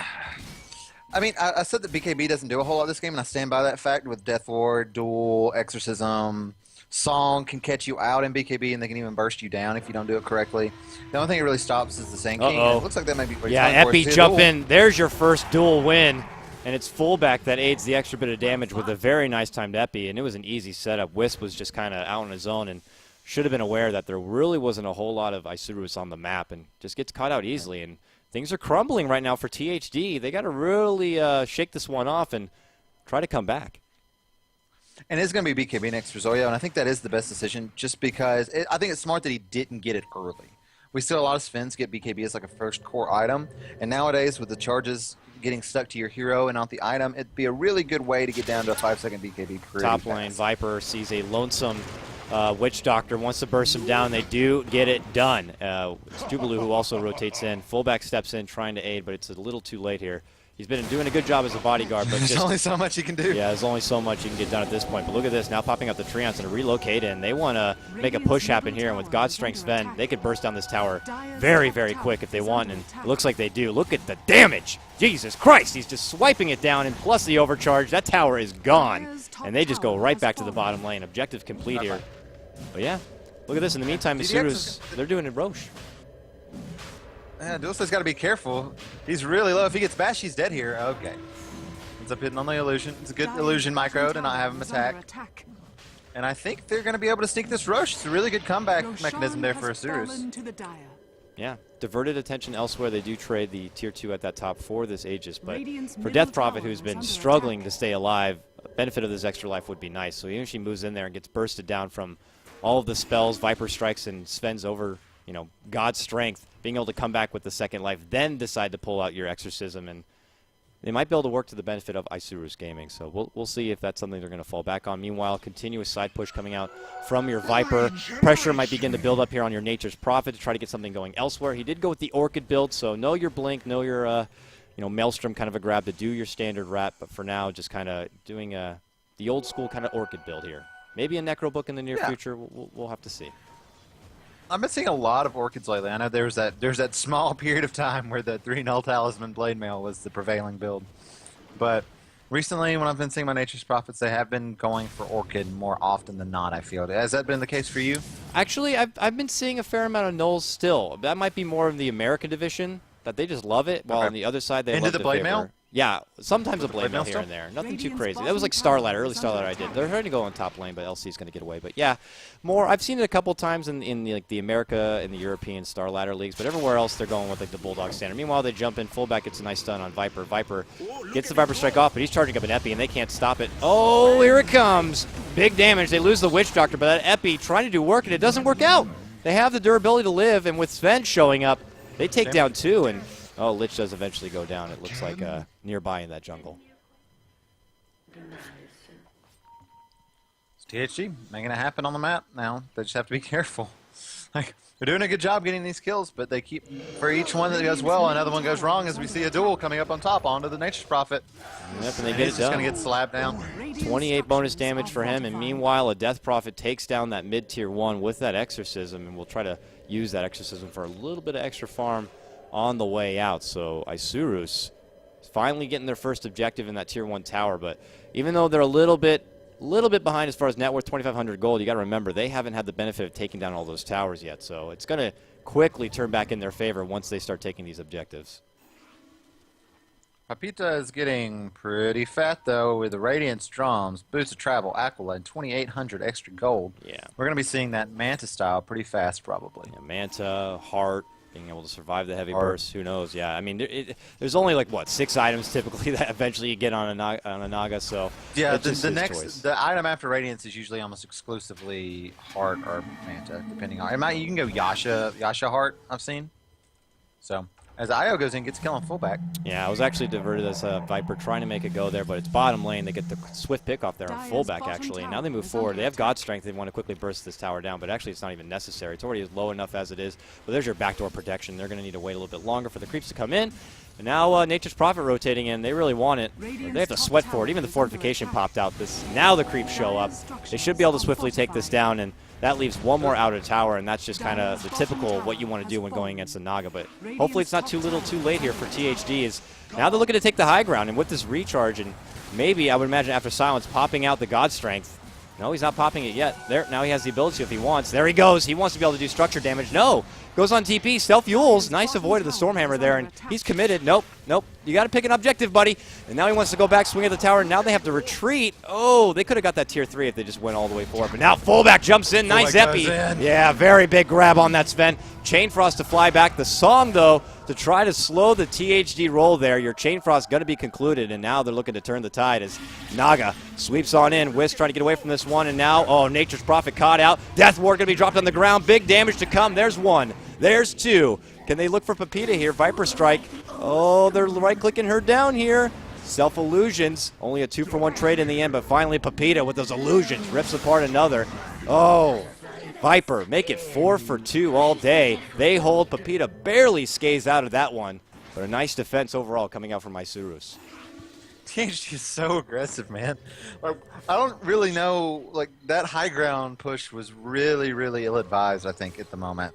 I mean, I said that BKB doesn't do a whole lot this game, and I stand by that fact with Death Ward, Duel, Exorcism. Song can catch you out in BKB, and they can even burst you down if you don't do it correctly. The only thing it really stops is the Sand King. Uh-oh. It looks like that might be what he's yeah, going for. Epi See a jump duel. in. There's your first dual win, and it's fullback that aids the extra bit of damage with a very nice timed Epi, and it was an easy setup. Wisp was just kind of out on his own and should have been aware that there really wasn't a whole lot of Isurus on the map and just gets caught out easily. And things are crumbling right now for THD. They got to really shake this one off and try to come back. And it's going to be BKB next for Zoya, and I think that is the best decision just because I think it's smart that he didn't get it early. We see a lot of Svens get BKB as like a first core item, and nowadays with the charges getting stuck to your hero and not the item, it'd be a really good way to get down to a 5-second BKB pretty Top fast. lane, Viper sees a lonesome Witch Doctor, wants to burst him down. They do get it done. It's Jubilee who also rotates in. Fullback steps in trying to aid, but it's a little too late here. He's been doing a good job as a bodyguard, but There's just only so much he can do. yeah, there's only so much you can get done at this point. But look at this, now popping up the Treants and relocate in. They want to make a push happen here, and with God's Strength Sven, they could burst down this tower very, very quick if they want, and it looks like they do. Look at the damage. Jesus Christ, he's just swiping it down, and plus the overcharge, that tower is gone. And they just go right back to the bottom lane. Objective complete here. But yeah, look at this. In the meantime, Isurus, they're doing it Roche. Yeah, Dulce's got to be careful. He's really low. If he gets bashed, he's dead here. Okay. Ends up hitting on the illusion. It's a good illusion micro to not have him attack. And I think they're going to be able to sneak this Roche. It's a really good comeback mechanism there for Isurus. Yeah, diverted attention elsewhere. They do trade the tier 2 at that top for this Aegis, but for Death Prophet, who's been struggling to stay alive, benefit of this extra life would be nice. So even if she moves in there and gets bursted down from all of the spells, Viper strikes, and Sven's over, you know, God's strength, being able to come back with the second life, then decide to pull out your Exorcism, and they might be able to work to the benefit of Isurus Gaming. So we'll see if that's something they're going to fall back on. Meanwhile, continuous side push coming out from your Viper. Pressure might begin to build up here on your Nature's Prophet to try to get something going elsewhere. He did go with the Orchid build, so know your Blink, know your you know, Maelstrom kind of a grab to do your standard wrap, but for now, just kind of doing the old school kind of Orchid build here. Maybe a Necro book in the near future. We'll have to see. I've been seeing a lot of Orchids lately. I know there's that small period of time where the 3 Null Talisman Blade Mail was the prevailing build. But recently, when I've been seeing my Nature's Prophets, they have been going for Orchid more often than not, I feel. Has that been the case for you? Actually, I've been seeing a fair amount of Nulls still. That might be more of the American division, that they just love it, while on the other side they Into love the the Blade favor. Mail? Yeah, sometimes a Blade Mail Mail here still? and there. Nothing too Radiant's crazy. That was like bottom Starladder, tower early is under Starladder I did. attack. They're trying to go on top lane, but LC's going to get away. But yeah, more. I've seen it a couple times in the, like the America and the European Starladder leagues, but everywhere else they're going with like the Bulldog standard. Meanwhile, they jump in, fullback gets a nice stun on Viper. Viper gets the Viper strike off, but he's charging up an Epi and they can't stop it. Oh, here it comes. Big damage. They lose the Witch Doctor, but that Epi trying to do work and it doesn't work out. They have the durability to live, and with Sven showing up, they take down 2, and oh, Lich does eventually go down. It looks like nearby in that jungle. It's THG making it happen on the map now. They just have to be careful. Like, they're doing a good job getting these kills, but they keep, for each one that goes well, another one goes wrong as we see a duel coming up on top onto the Nature's Prophet. Yep, and they And get he's it just done. going to get slapped down. 28 bonus damage for him, and meanwhile, a Death Prophet takes down that mid-tier 1 with that Exorcism, and we'll try to use that Exorcism for a little bit of extra farm on the way out. So Isurus is finally getting their first objective in that tier 1 tower, but even though they're a little bit behind as far as net worth, 2,500 gold, you got to remember they haven't had the benefit of taking down all those towers yet, so it's going to quickly turn back in their favor once they start taking these objectives. Papita is getting pretty fat, though, with the Radiance Drums, Boost of Travel, Aquila, and 2,800 extra gold. Yeah. We're going to be seeing that Manta style pretty fast, probably. Yeah, Manta, Heart, being able to survive the heavy Heart. burst, who knows? Yeah, I mean, there's only like, what, 6 items typically that eventually you get on a Naga, so Yeah, it's just the his next choice. the item after Radiance is usually almost exclusively Heart or Manta, depending on. You can go Yasha Heart. I've seen. So as Io goes in, gets kill on fullback. Yeah, I was actually diverted as a Viper trying to make it go there, but it's bottom lane. They get the swift pick off there on Dire's fullback, bottom actually. tower Now they move is forward. under They have attack. God Strength. They want to quickly burst this tower down, but actually it's not even necessary. It's already low enough as it is. But there's your backdoor protection. They're going to need to wait a little bit longer for the creeps to come in. And now Nature's Prophet rotating in. They really want it. Radiant's They have to top sweat tower for it. Even the is under fortification attack. popped out. Now the creeps show up. They should be able to swiftly take this down, and that leaves one more outer tower, and that's just kind of the typical what you want to do when going against the Naga. But hopefully it's not too little too late here for THD. Is now they're looking to take the high ground, and with this recharge, and maybe I would imagine after Silence popping out the God Strength. No, he's not popping it yet. There, now he has the ability to if he wants. There he goes. He wants to be able to do structure damage. No. Goes on TP. Stealth Yules. Nice avoid of the Stormhammer there, and he's committed. Nope. Nope. You got to pick an objective, buddy. And now he wants to go back, swing at the tower, and now they have to retreat. Oh, they could have got that tier 3 if they just went all the way forward. But now fullback jumps in. Nice Fullback epi. goes in. Yeah, very big grab on that, Sven. Chain Frost to fly back. The song, though, to try to slow the THD roll there. Your Chain Frost going to be concluded, and now they're looking to turn the tide as Naga sweeps on in. Wisp trying to get away from this one, and now, oh, Nature's Prophet caught out. Death Ward going to be dropped on the ground. Big damage to come. There's one. There's two. Can they look for Pepita here? Viper Strike. Oh, they're right-clicking her down here. Self-illusions. Only a 2-for-1 trade in the end, but finally Pepita with those illusions rips apart another. Oh, Viper make it 4 for 2 all day. They hold. Pepita barely skates out of that one, but a nice defense overall coming out from Isurus. THD is so aggressive, man. Like, I don't really know. Like, that high ground push was really, really ill-advised, I think, at the moment.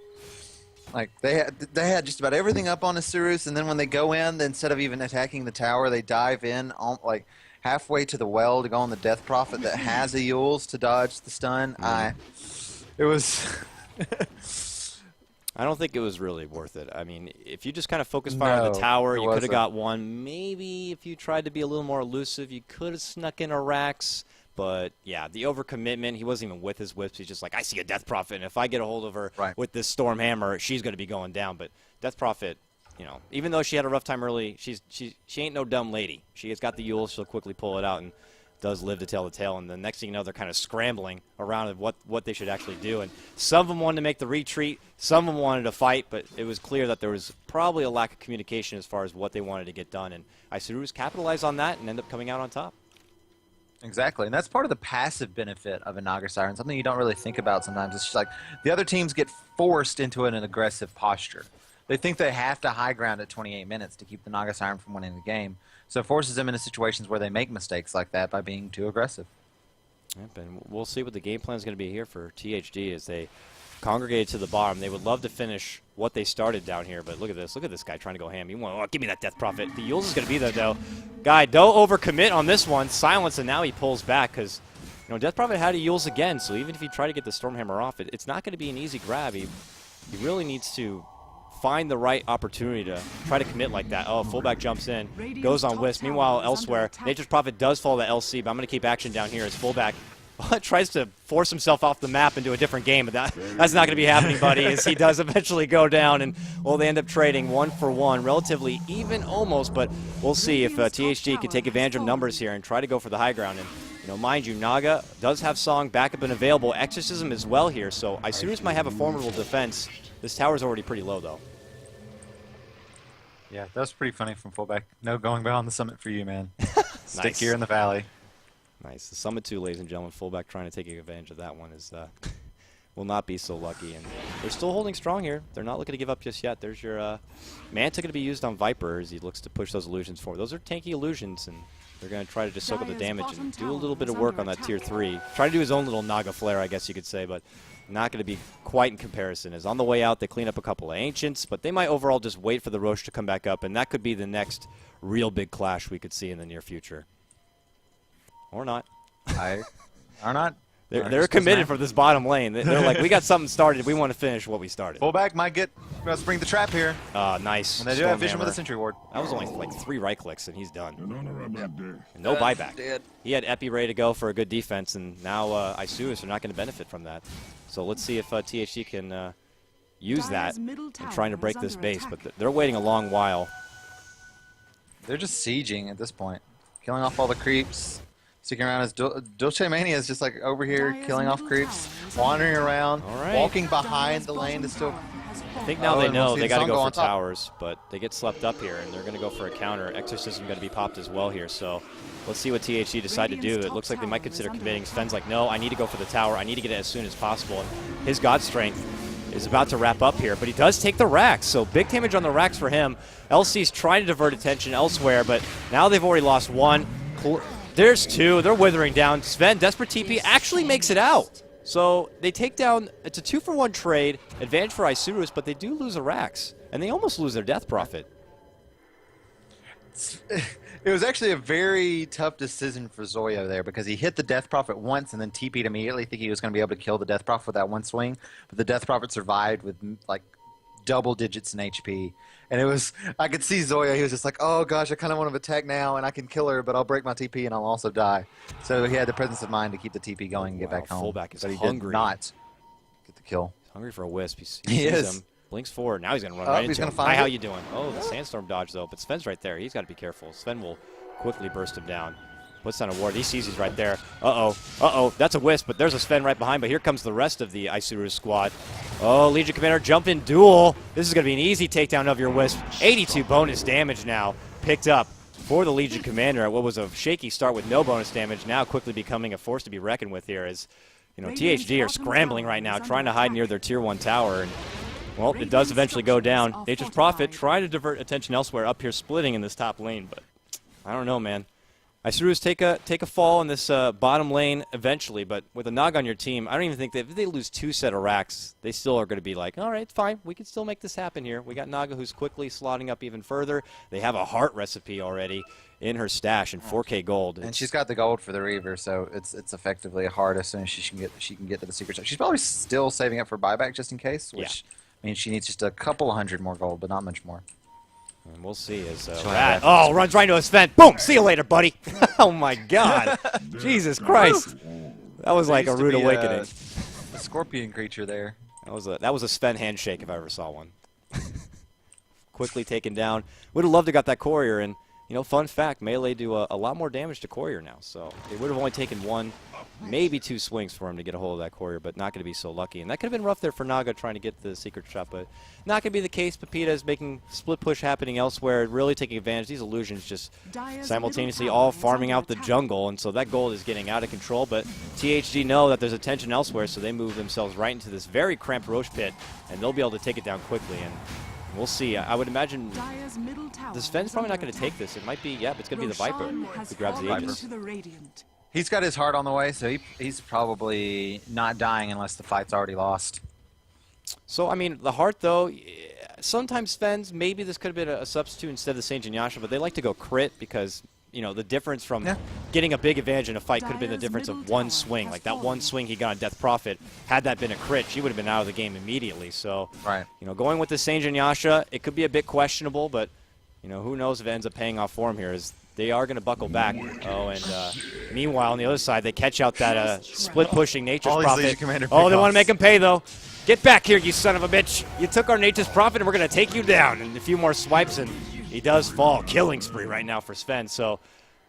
Like, they had just about everything up on Isurus, and then when they go in, instead of even attacking the tower, they dive in, like, halfway to the well to go on the Death Prophet that has a Yules to dodge the stun. It was... I don't think it was really worth it. I mean, if you just kind of focus fire on the No, tower, it you could have wasn't. got one. Maybe if you tried to be a little more elusive, you could have snuck in a Rax. But, yeah, the overcommitment, he wasn't even with his whips. He's just like, I see a Death Prophet, and if I get a hold of her with this Storm Hammer, she's going to be going down. But Death Prophet, you know, even though she had a rough time early, she ain't no dumb lady. She has got the Yule. She'll quickly pull it out and does live to tell the tale. And the next thing you know, they're kind of scrambling around of what they should actually do. And some of them wanted to make the retreat. Some of them wanted to fight, but it was clear that there was probably a lack of communication as far as what they wanted to get done. And Isurus capitalized on that and ended up coming out on top. Exactly, and that's part of the passive benefit of a Naga Siren, something you don't really think about sometimes. It's just like the other teams get forced into an aggressive posture. They think they have to high ground at 28 minutes to keep the Naga Siren from winning the game, so it forces them into situations where they make mistakes like that by being too aggressive. Yep, and we'll see what the game plan is going to be here for THD as they congregate to the bottom. They would love to finish what they started down here, but look at this. Look at this guy trying to go ham. You want, give me that Death Prophet. The Yules is going to be there, though. Guy, don't overcommit on this one. Silence, and now he pulls back because, you know, Death Prophet had a Yules again, so even if you try to get the Stormhammer off, it's not going to be an easy grab. He really needs to find the right opportunity to try to commit like that. Oh, fullback jumps in, goes on Wisp. Meanwhile, elsewhere, Nature's Prophet does follow the LC, but I'm going to keep action down here as fullback tries to force himself off the map into a different game, but that's not going to be happening, buddy, as he does eventually go down, and, well, they end up trading 1 for 1, relatively even almost, but we'll see if THD can take advantage of numbers here and try to go for the high ground. And, you know, mind you, Naga does have Song backup and available, Exorcism as well here, so Isurus might have a formidable defense. This tower's already pretty low, though. Yeah, that was pretty funny from fullback. No going beyond the summit for you, man. Stick Nice. here in the valley. Nice. The Summit 2, ladies and gentlemen, fullback trying to take advantage of that one is will not be so lucky. And they're still holding strong here. They're not looking to give up just yet. There's your Manta going to be used on Viper as he looks to push those illusions forward. Those are tanky illusions, and they're going to try to just soak up the damage and do a little bit of work on that tier 3. Try to do his own little Naga flare, I guess you could say, but not going to be quite in comparison. As on the way out, they clean up a couple of Ancients, but they might overall just wait for the Roche to come back up, and that could be the next real big clash we could see in the near future. Or not. Or not. They're committed for this bottom lane. They're like, we got something started. We want to finish what we started. Fullback might spring the trap here. Nice. And they do have vision with a Sentry Ward. That was only like 3 right clicks, and he's done. And no Dead. buyback. He had Epi ready to go for a good defense, and now Isurus are not going to benefit from that. So let's see if THD can use that in trying to break this base. But they're waiting a long while. They're just sieging at this point. Killing off all the creeps. Sticking around as Dulce Mania is just like over here killing off creeps, wandering around, walking behind the lane to still. I think now they know they got to go for towers, but they get slept up here, and they're going to go for a counter. Exorcism going to be popped as well here, so let's see what THD decide to do. It looks like they might consider committing. Sven's like, no, I need to go for the tower. I need to get it as soon as possible. And his God Strength is about to wrap up here, but he does take the racks, so big damage on the racks for him. LC's trying to divert attention elsewhere, but now they've already lost 1. There's 2. They're withering down. Sven, desperate TP, actually makes it out. So they take down, it's a 2-for-1 trade, advantage for Isurus, but they do lose the racks, and they almost lose their Death Prophet. It was actually a very tough decision for Zoyo there because he hit the Death Prophet once and then TP'd immediately, thinking he was going to be able to kill the Death Prophet with that one swing. But the Death Prophet survived with like double digits in HP. And it was, I could see Zoya, he was just like, oh gosh, I kind of want to attack now and I can kill her, but I'll break my TP and I'll also die. So he had the presence of mind to keep the TP going and get back home. Fullback is but he hungry. did not get the kill. He's hungry for a wisp. He is. sees him. Blinks forward. Now he's going to run right into him. Find Hi, how you doing? Oh, the Sandstorm dodge, though. But Sven's right there. He's got to be careful. Sven will quickly burst him down. Puts down a ward. He sees he's right there. Uh-oh. Uh-oh. That's a wisp, but there's a Sven right behind. But here comes the rest of the Isurus squad. Oh, Legion Commander, jump in duel. This is going to be an easy takedown of your wisp. 82 bonus damage now picked up for the Legion Commander. What was a shaky start with no bonus damage, now quickly becoming a force to be reckoned with here as, you know, THD are scrambling right now, trying to hide near their Tier 1 tower. And, well, it does eventually go down. Nature's Prophet trying to divert attention elsewhere up here, splitting in this top lane, but I don't know, man. Isurus take a fall in this bottom lane eventually, but with a Nog on your team, I don't even think that if they lose 2 set of racks, they still are going to be like, all right, fine, we can still make this happen here. We got Naga who's quickly slotting up even further. They have a heart recipe already in her stash in 4K gold. And she's got the gold for the Reaver, so it's effectively a heart as soon as she can get to the secret shop. She's probably still saving up for buyback just in case, which means she needs just a couple $100 more gold, but not much more. And we'll see as runs right into a Sven. Boom! See you later, buddy. Oh my God! Jesus Christ! That was like a rude awakening. A scorpion creature there. That was a Sven handshake if I ever saw one. Quickly taken down. Would have loved to got that courier, and you know, fun fact: melee do a lot more damage to courier now. So they would have only taken 1, maybe 2 swings for him to get a hold of that courier, but not going to be so lucky. And that could have been rough there for Naga trying to get the secret shop, but not going to be the case. Pepita is making split push happening elsewhere, really taking advantage. These illusions just simultaneously all farming out the jungle, and so that gold is getting out of control. But THD know that there's attention elsewhere, so they move themselves right into this very cramped Roche pit, and they'll be able to take it down quickly. And we'll see. I would imagine the Sven's probably not going to take this. It might be, it's going to be the Viper who grabs the Aegis. He's got his heart on the way, so he's probably not dying unless the fight's already lost. So, I mean, the heart, though, sometimes Sven's, maybe this could have been a substitute instead of the Saint Yasha, but they like to go crit because, you know, the difference from getting a big advantage in a fight could have been the difference of 1 swing. Like that 1 swing he got on Death Prophet, had that been a crit, she would have been out of the game immediately. So, you know, going with the Saint Yasha, it could be a bit questionable, but, you know, who knows if it ends up paying off for him here as they are going to buckle back. Oh, and meanwhile, on the other side, they catch out that split-pushing Nature's Prophet. Oh, they want to make him pay, though. Get back here, you son of a bitch. You took our Nature's Prophet, and we're going to take you down. And a few more swipes, and he does fall. Killing spree right now for Sven. So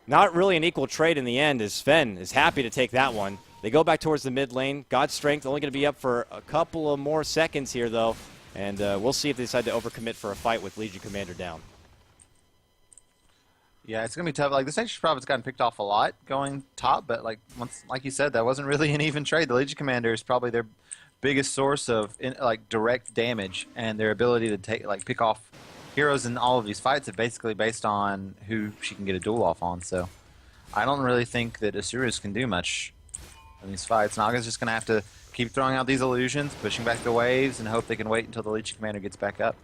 not really an equal trade in the end, as Sven is happy to take that one. They go back towards the mid lane. God's Strength only going to be up for a couple of more seconds here, though. And we'll see if they decide to overcommit for a fight with Legion Commander down. Yeah, it's gonna be tough. Like the Nature's Prophet's gotten picked off a lot going top, but like you said, that wasn't really an even trade. The Legion Commander is probably their biggest source of direct damage, and their ability to pick off heroes in all of these fights is basically based on who she can get a duel off on. So I don't really think that Isurus can do much in these fights. Naga's just gonna have to keep throwing out these illusions, pushing back the waves, and hope they can wait until the Legion Commander gets back up.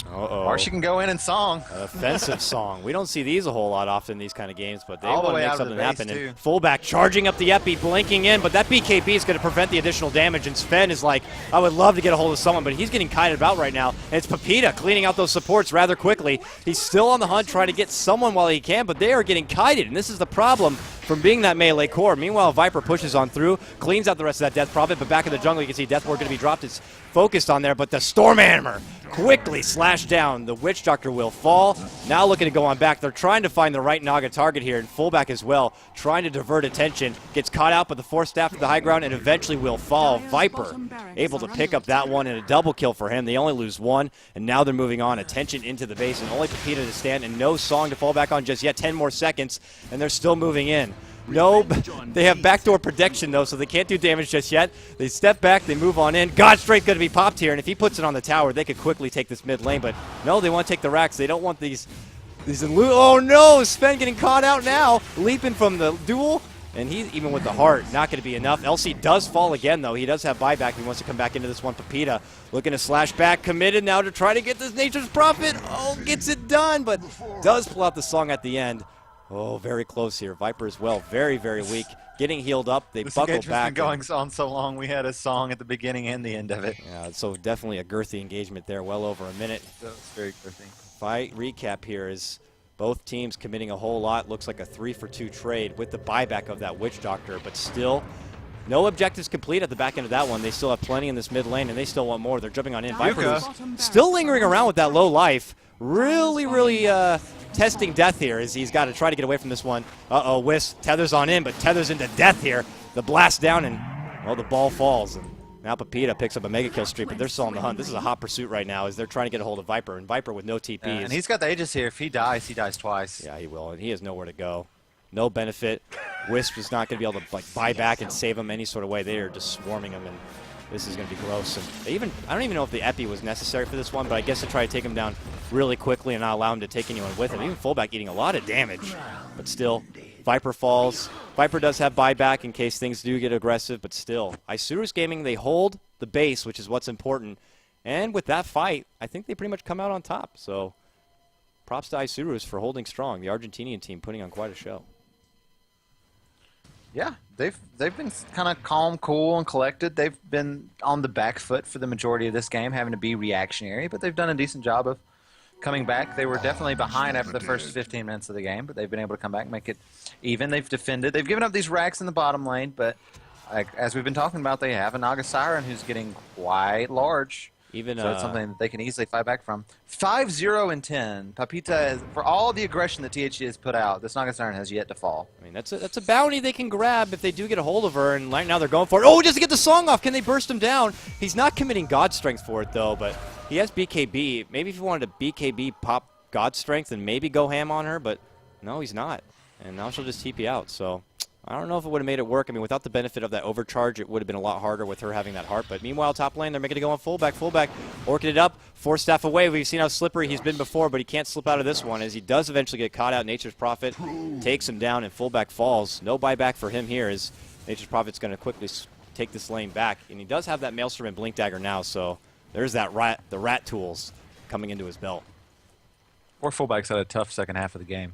Uh-oh. Or she can go in and song. An offensive song. We don't see these a whole lot often in these kind of games, but they All the want to way make out of something the base, happen. too. And fullback charging up the epi, blinking in, but that BKB is going to prevent the additional damage, and Sven is like, I would love to get a hold of someone, but he's getting kited about right now, and it's Pepita cleaning out those supports rather quickly. He's still on the hunt trying to get someone while he can, but they are getting kited, and this is the problem from being that melee core. Meanwhile, Viper pushes on through, cleans out the rest of that Death Prophet, but back in the jungle you can see Death Ward going to be dropped. It's focused on there, but the Storm Hammer quickly slashed down. The Witch Doctor will fall. Now looking to go on back. They're trying to find the right Naga target here, and fullback as well, trying to divert attention. Gets caught out, but the Force Staff to the high ground and eventually will fall. Viper able to pick up that one and a double kill for him. They only lose one, and now they're moving on. Attention into the base, and only Pepita to stand, and no song to fall back on just yet. 10 more seconds, and they're still moving in. No, they have backdoor protection, though, so they can't do damage just yet. They step back, they move on in. God's Strength going to be popped here, and if he puts it on the tower, they could quickly take this mid lane. But no, they want to take the racks. They don't want these oh, no, Sven getting caught out now, leaping from the duel. And he, even with the heart, not going to be enough. LC does fall again, though. He does have buyback. He wants to come back into this one. Pepita looking to slash back, committed now to try to get this Nature's Prophet. Oh, gets it done, but does pull out the song at the end. Oh, very close here. Viper as well, very, very weak. Getting healed up, they buckle back. Been going on so long, we had a song at the beginning and the end of it. Yeah, so definitely a girthy engagement there, well over a minute. That was very girthy. Fight recap here is both teams committing a whole lot. Looks like a 3-for-2 trade with the buyback of that Witch Doctor, but still no objectives complete at the back end of that one. They still have plenty in this mid lane, and they still want more. They're jumping on in. Viper still lingering around with that low life. Really, testing death here as he's got to try to get away from this one. Uh-oh, Wisp tethers on in, but tethers into death here. The blast down, and, well, the ball falls. And now Pepita picks up a mega kill streak, but they're still on the hunt. This is a hot pursuit right now as they're trying to get a hold of Viper, and Viper with no TP. And he's got the Aegis here. If he dies twice. Yeah, he will, and he has nowhere to go. No benefit. Wisp is not going to be able to buy back and save him any sort of way. They are just swarming him, and this is going to be gross. And I don't even know if the epi was necessary for this one, but I guess to try to take him down really quickly and not allow him to take anyone with him. Even fullback eating a lot of damage, but still, Viper falls. Viper does have buyback in case things do get aggressive, but still, Isurus Gaming, they hold the base, which is what's important. And with that fight, I think they pretty much come out on top. So props to Isurus for holding strong. The Argentinian team putting on quite a show. Yeah, they've been kind of calm, cool, and collected. They've been on the back foot for the majority of this game, having to be reactionary, but they've done a decent job of coming back. They were definitely behind after the first 15 minutes of the game, but they've been able to come back and make it even. They've defended. They've given up these racks in the bottom lane, but as we've been talking about, they have a Naga Siren who's getting quite large. So it's something that they can easily fight back from. 5-0-10. Pepita, for all the aggression that THD has put out, this Naga Siren has yet to fall. I mean, that's a bounty they can grab if they do get a hold of her, and right now they're going for it. Oh, just to get the song off. Can they burst him down? He's not committing God Strength for it, though, but he has BKB. Maybe if he wanted to BKB pop God Strength and maybe go ham on her, but no, he's not. And now she'll just TP out, so I don't know if it would have made it work. I mean, without the benefit of that overcharge, it would have been a lot harder with her having that heart. But meanwhile, top lane, they're making it go on fullback. Fullback, orchid it up, Force Staff away. We've seen how slippery he's been before, but he can't slip out of this one as he does eventually get caught out. Nature's Prophet takes him down, and fullback falls. No buyback for him here as Nature's Prophet's going to quickly take this lane back. And he does have that Maelstrom and Blink Dagger now, so there's that the rat tools coming into his belt. Poor fullback's had a tough second half of the game.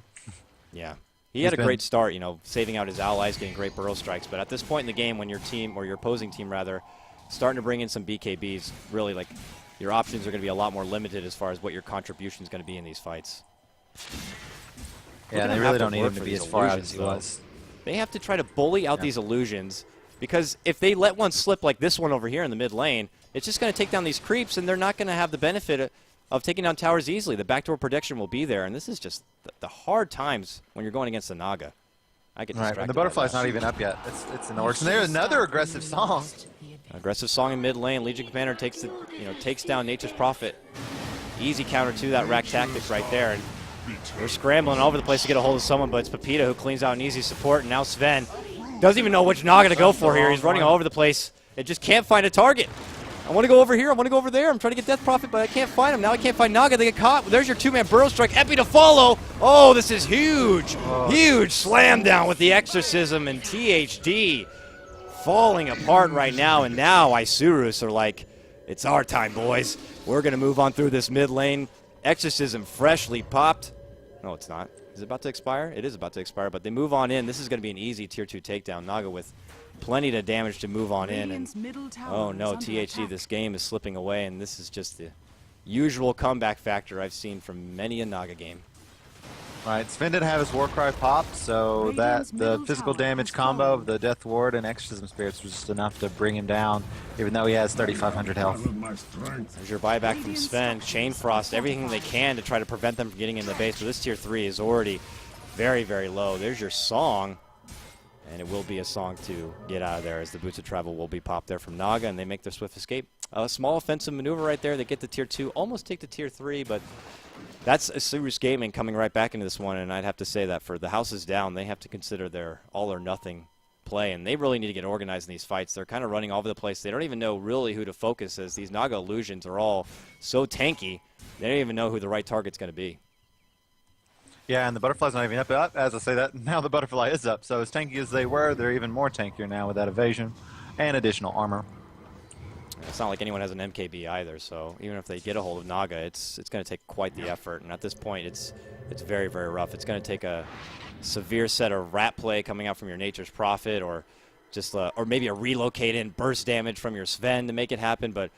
Yeah. He had a great start, saving out his allies, getting great burrow strikes. But at this point in the game, when your team, or your opposing team rather, starting to bring in some BKBs, really, like, your options are going to be a lot more limited as far as what your contribution is going to be in these fights. Yeah, they really don't need him to be as far out as he was. They have to try to bully out these illusions, because if they let one slip like this one over here in the mid lane, it's just going to take down these creeps, and they're not going to have the benefit of taking down towers easily. The backdoor protection will be there, and this is just the hard times when you're going against the Naga. I get distracted. Right, and the butterfly's not even up yet. It's an orcs. And there's another aggressive song. Aggressive song in mid lane. Legion Commander takes down Nature's Prophet. Easy counter to that rack tactics right there. And we're scrambling all over the place to get a hold of someone, but it's Pepita who cleans out an easy support, and now Sven doesn't even know which Naga to go for here. He's running all over the place. It just can't find a target. I want to go over here. I want to go over there. I'm trying to get Death Prophet, but I can't find him. Now I can't find Naga. They get caught. There's your two-man burrow strike. Epi to follow. Oh, this is huge. Huge slam down with the Exorcism, and THD falling apart right now. And now Isurus are like, it's our time, boys. We're going to move on through this mid lane. Exorcism freshly popped. No, it's not. Is it about to expire? It is about to expire, but they move on in. This is going to be an easy Tier 2 takedown. Naga with plenty of damage to move on in. And oh no, THD, this game is slipping away, and this is just the usual comeback factor I've seen from many a Naga game. All right, Sven didn't have his Warcry pop, so the physical damage combo of the Death Ward and Exorcism Spirits was just enough to bring him down, even though he has 3,500 health. There's your buyback from Sven. Chain Frost, everything they can to try to prevent them from getting in the base, but this Tier 3 is already very, very low. There's your Song, and it will be a Song to get out of there as the Boots of Travel will be popped there from Naga, and they make their swift escape. A small offensive maneuver right there. They get to Tier 2, almost take to Tier 3, but that's Isurus Gaming coming right back into this one, and I'd have to say that for the houses down, they have to consider their all-or-nothing play, and they really need to get organized in these fights. They're kind of running all over the place. They don't even know really who to focus, as these Naga illusions are all so tanky, they don't even know who the right target's going to be. Yeah, and the Butterfly's not even up. As I say that, now the Butterfly is up, so as tanky as they were, they're even more tankier now with that evasion and additional armor. It's not like anyone has an MKB either, so even if they get a hold of Naga, it's going to take quite the effort. And at this point, it's very, very rough. It's going to take a severe set of rat play coming out from your Nature's Prophet, or just or maybe a relocate in burst damage from your Sven to make it happen. But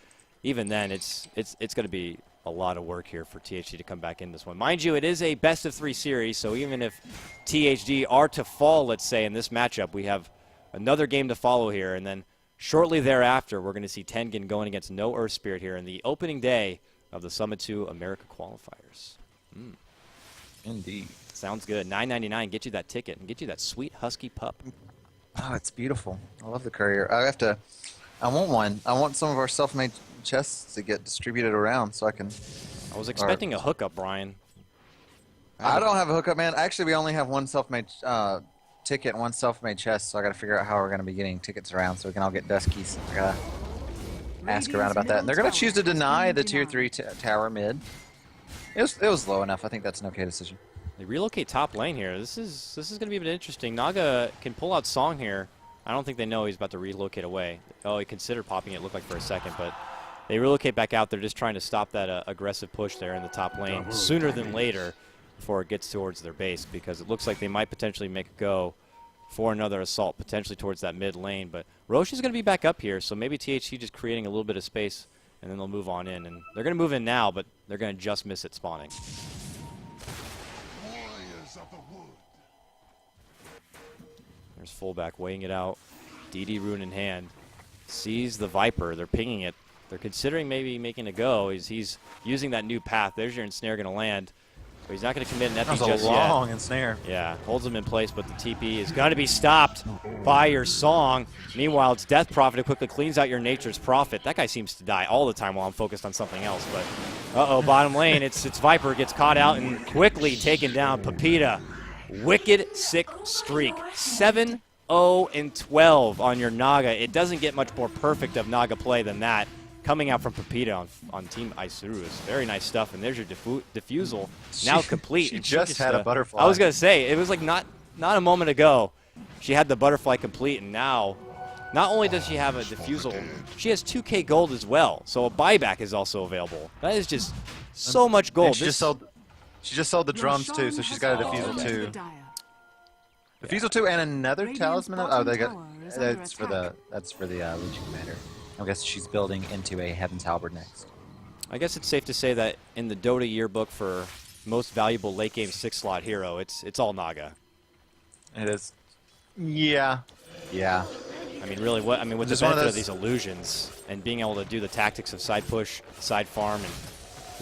even then, it's going to be a lot of work here for THD to come back in this one. Mind you, it is a best-of-3 series, so even if THD are to fall, let's say, in this matchup, we have another game to follow here, and then shortly thereafter, we're going to see Tengen going against No Earth Spirit here in the opening day of the Summit 2 America Qualifiers. Indeed. Sounds good. $9.99, get you that ticket and get you that sweet husky pup. Oh, it's beautiful. I love the courier. I want one. I want some of our self-made chests to get distributed around so I can... I was expecting a hookup, Brian. I don't have a hookup, man. Actually, we only have one self-made ticket and one self-made chest, so I got to figure out how we're going to be getting tickets around so we can all get Duskies. I got to ask around about that. And they're going to choose to deny the Tier 3 tower mid. It was low enough. I think that's an okay decision. They relocate top lane here. This is going to be a bit interesting. Naga can pull out Song here. I don't think they know he's about to relocate away. Oh, he considered popping it, looked like for a second, but they relocate back out. They're just trying to stop that aggressive push there in the top lane sooner than later before it gets towards their base, because it looks like they might potentially make a go for another assault, potentially towards that mid lane. But Roshan's going to be back up here, so maybe THC just creating a little bit of space, and then they'll move on in. And they're going to move in now, but they're going to just miss it spawning. There's fullback weighing it out. DD rune in hand. Sees the Viper. They're pinging it. They're considering maybe making a go. He's using that new path. There's your ensnare going to land. But he's not going to commit an epi just yet. That was a long ensnare. Yeah, holds him in place, but the TP is going to be stopped by your Song. Meanwhile, it's Death Prophet who quickly cleans out your Nature's Prophet. That guy seems to die all the time while I'm focused on something else. But, uh-oh, bottom lane, it's Viper gets caught out and quickly taken down. Pepita, wicked sick streak. 7-0-12 on your Naga. It doesn't get much more perfect of Naga play than that. Coming out from Pepita on Team Isurus. Very nice stuff. And there's your diffusal now complete. She just had a butterfly. I was going to say, it was like not a moment ago. She had the butterfly complete, and now not only does she have a diffusal, she has 2K gold as well. So a buyback is also available. That is just so much gold. She just sold the drums too, so she's got a diffusal too. Diffusal 2 and another talisman. Oh, they got that's for the Legion Commander. I guess she's building into a Heaven's Halberd next. I guess it's safe to say that in the Dota yearbook for most valuable late game 6-slot hero, it's all Naga. It is. Yeah. Yeah. I mean, really, with the benefit of these illusions and being able to do the tactics of side push, side farm, and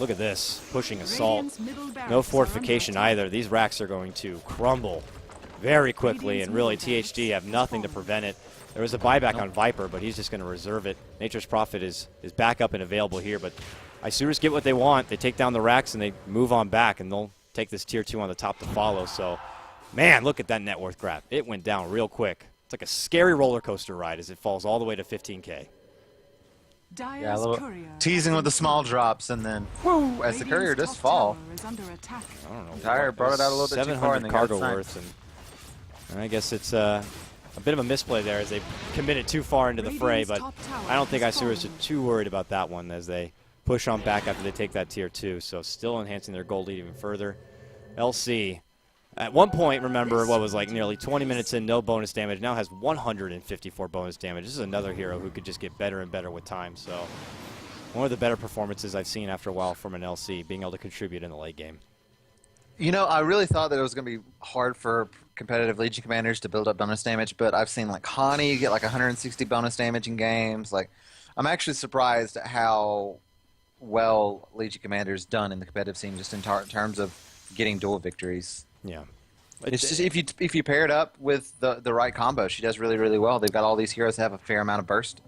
look at this, pushing assault. No fortification either. These racks are going to crumble very quickly, and really THD have nothing to prevent it. There was a buyback on Viper, but he's just going to reserve it. Nature's Prophet is back up and available here, but Isurus get what they want. They take down the racks, and they move on back, and they'll take this Tier 2 on the top to follow. So, man, look at that net worth graph. It went down real quick. It's like a scary roller coaster ride as it falls all the way to 15K. Yeah, a little teasing with the small drops, and then, whoo, as the courier does fall. I don't know. Tire brought it out a little bit too far, and then cargo worth, and I guess it's a bit of a misplay there as they committed too far into the fray, but I don't think Isurus are too worried about that one as they push on back after they take that tier 2. So still enhancing their gold lead even further. LC, at one point, remember, what was like nearly 20 minutes in, no bonus damage. Now has 154 bonus damage. This is another hero who could just get better and better with time. So one of the better performances I've seen after a while from an LC, being able to contribute in the late game. You know, I really thought that it was going to be hard for competitive Legion commanders to build up bonus damage, but I've seen like Hani get like 160 bonus damage in games. Like, I'm actually surprised at how well Legion commanders done in the competitive scene, just in terms of getting duel victories. Yeah. It's just if you pair it up with the right combo, she does really, really well. They've got all these heroes that have a fair amount of burst.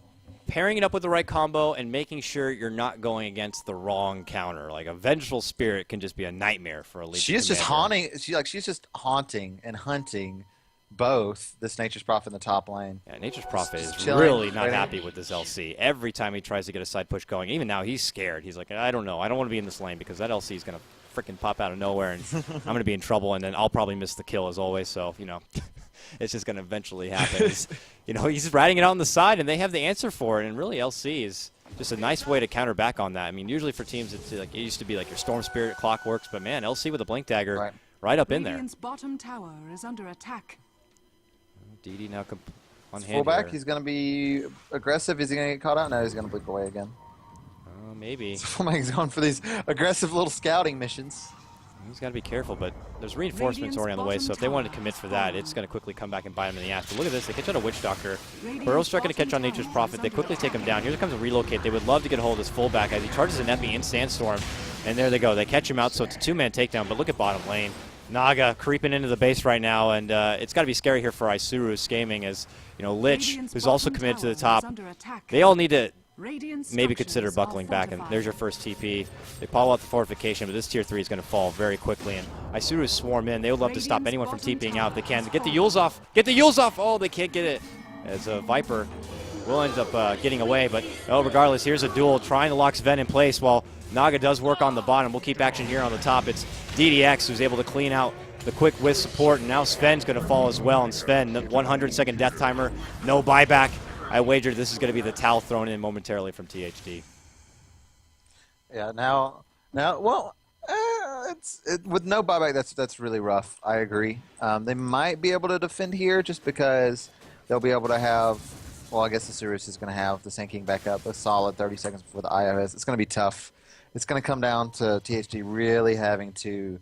Pairing it up with the right combo and making sure you're not going against the wrong counter. Like a Vengeful Spirit can just be a nightmare for a Legion She is just commander. haunting. She's just haunting and hunting both this Nature's Prophet in the top lane. Yeah, Nature's Prophet is chilling, really not waiting. happy with this LC. Every time he tries to get a side push going, even now he's scared. He's like, I don't know. I don't want to be in this lane because that LC is going to freaking pop out of nowhere and I'm going to be in trouble, and then I'll probably miss the kill as always. So, you know, it's just going to eventually happen. You know, he's riding it out on the side, and they have the answer for it. And really, LC is just a nice way to counter back on that. I mean, usually for teams, it's like it used to be like your Storm Spirit Clockworks, but man, LC with a Blink Dagger right up in there. Radiant's bottom tower is under attack. DD now on hand Fullback, here. he's going to be aggressive. Is he going to get caught out? No, he's going to blink away again. Maybe. Fullback's going for these aggressive little scouting missions. He's got to be careful, but there's reinforcements already on the way, so if they wanted to commit for that, it's going to quickly come back and bite him in the ass. But look at this. They catch out a Witch Doctor. Burrow's trying to catch on Nature's Prophet. They quickly take him down. Here comes a relocate. They would love to get a hold of this fullback as he charges an Epi in Sandstorm. And there they go. They catch him out, so it's a two-man takedown. But look at bottom lane. Naga creeping into the base right now, and it's got to be scary here for Isurus gaming as, you know, Lich, who's also committed to the top. They all need to maybe consider buckling back, and there's your first TP. They follow out the fortification, but this tier 3 is going to fall very quickly, and Isurus swarm in. They would love to stop anyone from TPing out if they can. Get the Yules off! Get the Yules off! Oh, they can't get it. As a Viper will end up getting away, but regardless, here's a duel trying to lock Sven in place while Naga does work on the bottom. We'll keep action here on the top. It's DDX who's able to clean out the quick with support, and now Sven's going to fall as well, and Sven, the 100-second death timer, no buyback. I wagered this is going to be the towel thrown in momentarily from THD. Yeah, well, with no buyback, that's really rough. I agree. They might be able to defend here just because they'll be able to have, well, I guess Isurus is going to have the Sand King back up a solid 30 seconds before the IOS. It's going to be tough. It's going to come down to THD really having to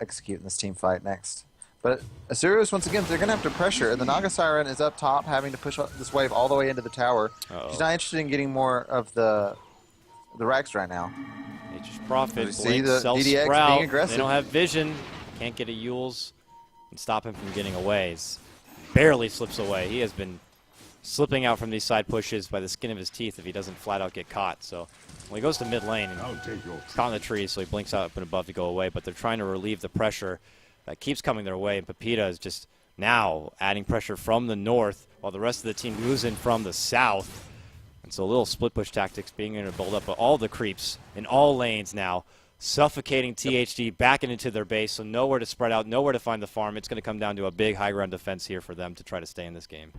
execute in this team fight next. But Isurus, once again, they're going to have to pressure, and the Naga Siren is up top having to push this wave all the way into the tower. She's not interested in getting more of the racks right now. Nature's Prophet, See Blink, the Self DDX Sprout. being aggressive. They don't have vision. Can't get a Yules and stop him from getting away. He's barely slips away. He has been slipping out from these side pushes by the skin of his teeth if he doesn't flat out get caught. So when he goes to mid lane, and he's caught in the tree, so he blinks out up and above to go away. But they're trying to relieve the pressure that keeps coming their way, and Pepita is just now adding pressure from the north while the rest of the team moves in from the south. And so a little split push tactics being able to build up all the creeps in all lanes now, suffocating THD back into their base, so nowhere to spread out, nowhere to find the farm. It's going to come down to a big high ground defense here for them to try to stay in this game.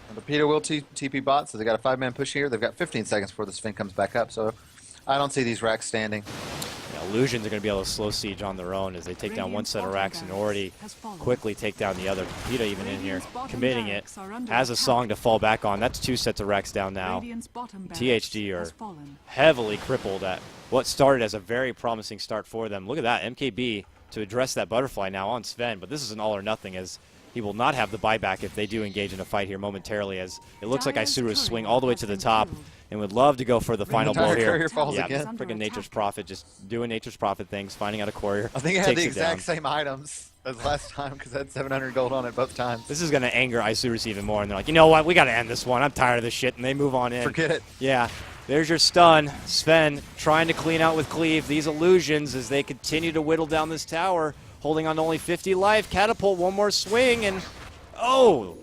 And Pepita will TP bot, so they got a 5-man push here. They've got 15 seconds before the Sven comes back up, so I don't see these racks standing. Illusions are going to be able to slow siege on their own as they take down one set of racks and already quickly take down the other. Pepita even in here, committing it, has a song to fall back on. That's 2 sets of racks down now. THD are heavily crippled at what started as a very promising start for them. Look at that, MKB to address that butterfly now on Sven, but this is an all or nothing as he will not have the buyback if they do engage in a fight here momentarily, as it looks like Isurus swing all the way to the top and would love to go for the final blow here. Courier falls Yeah, again. freaking Nature's Prophet just doing Nature's Prophet things, finding out a courier. I think it had the takes exact down. same items as last time because it had 700 gold on it both times. This is going to anger Isurus even more, and they're like, you know what, we got to end this one. I'm tired of this shit, and they move on in. Forget it. Yeah, there's your stun. Sven trying to clean out with Cleave these illusions as they continue to whittle down this tower, holding on to only 50 life. Catapult, one more swing, and oh,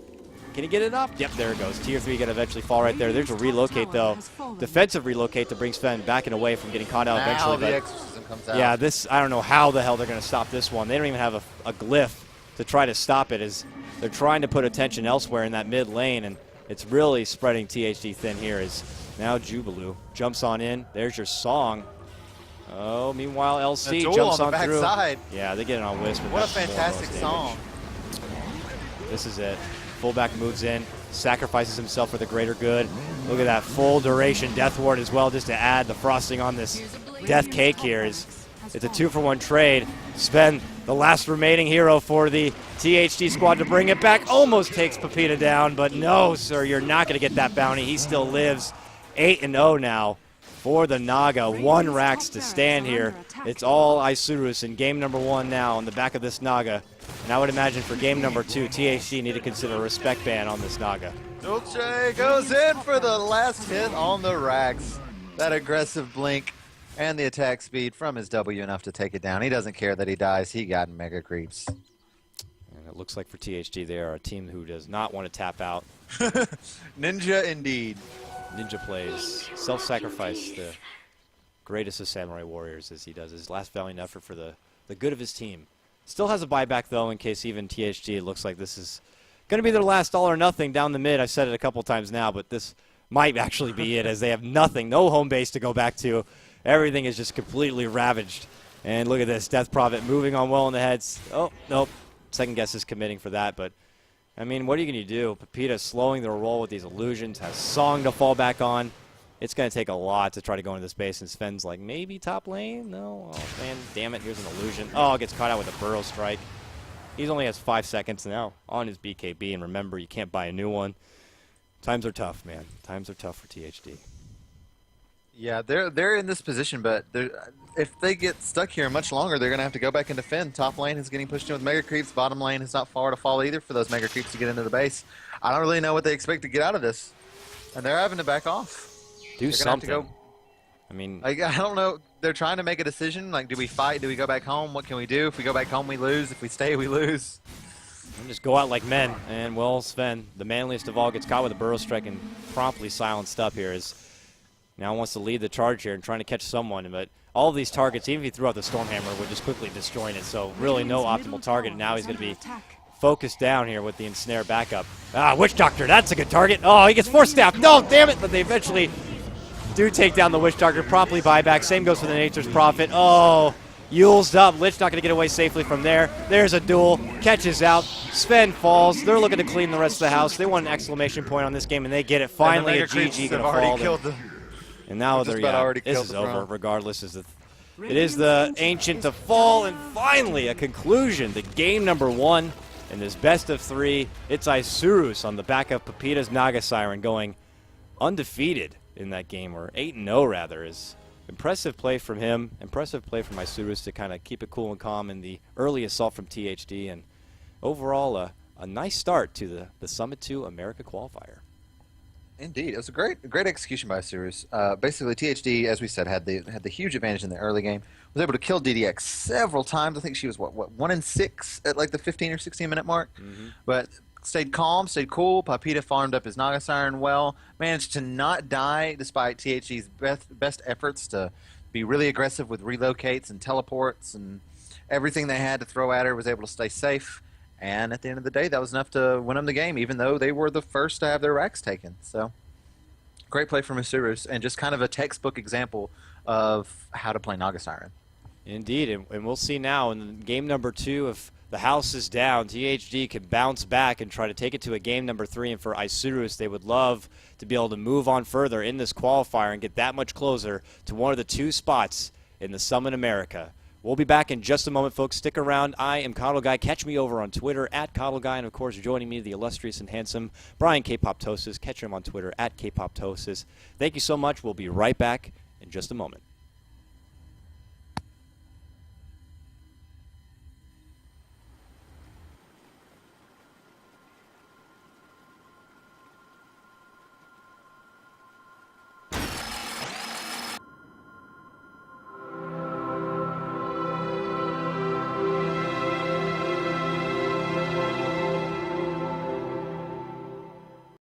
can he get it up? Yep, there it goes. Tier 3 going to eventually fall right there. There's a relocate, though. Defensive relocate to bring Sven back and away from getting caught out Now eventually. the But exorcism comes out. yeah, this, I don't know how the hell they're going to stop this one. They don't even have a glyph to try to stop it as they're trying to put attention elsewhere in that mid lane. And It's really spreading THD thin here as now Jubilee jumps on in. There's your song. Oh, meanwhile, LC jumps on through. Backside. Yeah, they get it on Wisp. What a fantastic song. This is it. Fullback moves in, sacrifices himself for the greater good. Look at that full duration Death Ward as well, just to add the frosting on this death cake here. It's a 2-for-1 trade. Sven, the last remaining hero for the THD squad to bring it back, almost takes Pepita down, but no, sir, you're not going to get that bounty. He still lives. 8-0 now for the Naga. 1 Rax to stand here. It's all Isurus in game number 1 now on the back of this Naga. And I would imagine for game number 2, THD need to consider a respect ban on this Naga. Dolce goes in for the last hit on the Rax. That aggressive blink and the attack speed from his W enough to take it down. He doesn't care that he dies. He got mega creeps. And it looks like for THD they are a team who does not want to tap out. Ninja indeed. Ninja plays self-sacrifice, the greatest of samurai warriors, as he does his last valiant effort for the good of his team. Still has a buyback, though, in case even THD, it looks like this is going to be their last all or nothing down the mid. I've said it a couple times now, but this might actually be it, as they have nothing, no home base to go back to. Everything is just completely ravaged. And look at this, Death Prophet moving on well in the heads. Oh, nope, second guess is committing for that, but I mean, what are you going to do? Pepita slowing their roll with these illusions, has Song to fall back on. It's going to take a lot to try to go into this base, and Sven's like, maybe top lane? No? Oh, man, damn it, here's an illusion. Oh, gets caught out with a Burrow Strike. He only has 5 seconds now on his BKB, and remember, you can't buy a new one. Times are tough, man. Times are tough for THD. Yeah, they're in this position, but if they get stuck here much longer, they're going to have to go back and defend. Top lane is getting pushed in with mega creeps. Bottom lane is not far to fall either for those mega creeps to get into the base. I don't really know what they expect to get out of this, and they're having to back off. Do something. I mean, I don't know. They're trying to make a decision. Like, do we fight? Do we go back home? What can we do? If we go back home, we lose. If we stay, we lose. just go out like men. And, well, Sven, the manliest of all, gets caught with a Burrow Strike and promptly silenced up here. Now wants to lead the charge here and trying to catch someone. But all of these targets, even if he threw out the Stormhammer, would just quickly destroy it. So really no optimal target. And now he's going to be focused down here with the Ensnare backup. Ah, Witch Doctor, that's a good target. Oh, he gets Force Staff. No, damn it. But they eventually do take down the Witch Doctor, promptly buyback. Same goes for the Nature's Prophet. Oh, Yule's up. Lich not going to get away safely from there. There's a duel. Catches out. Sven falls. They're looking to clean the rest of the house. They want an exclamation point on this game, and they get it. Finally, a GG going to fall. And now this is over, regardless. It is the Ancient to fall, and finally a conclusion to game number 1 in this best of 3. It's Isurus on the back of Pepita's Naga Siren going undefeated in that game, or 8-0 rather. Is impressive play from him, impressive play from Isurus to kind of keep it cool and calm in the early assault from THD, and overall a nice start to the Summit 2 America Qualifier. Indeed, it was a great execution by Isurus. Basically, THD, as we said, had the huge advantage in the early game. Was able to kill DDX several times. I think she was what 1-6 at like the 15 or 16 minute mark. But stayed calm, stayed cool. Pepita farmed up his Naga Siren well. Managed to not die despite THD's best efforts to be really aggressive with relocates and teleports and everything they had to throw at her. Was able to stay safe. And at the end of the day, that was enough to win them the game, even though they were the first to have their racks taken. So, great play from Isurus, and just kind of a textbook example of how to play Naga Siren. Indeed, and we'll see now in game number 2, if the house is down, THD can bounce back and try to take it to a game number 3. And for Isurus, they would love to be able to move on further in this qualifier and get that much closer to one of the 2 spots in the Summit America. We'll be back in just a moment, folks. Stick around. I am Coddle Guy. Catch me over on Twitter at Coddle Guy. And, of course, joining me, the illustrious and handsome Brian K-Poptosis. Catch him on Twitter at K-Poptosis. Thank you so much. We'll be right back in just a moment.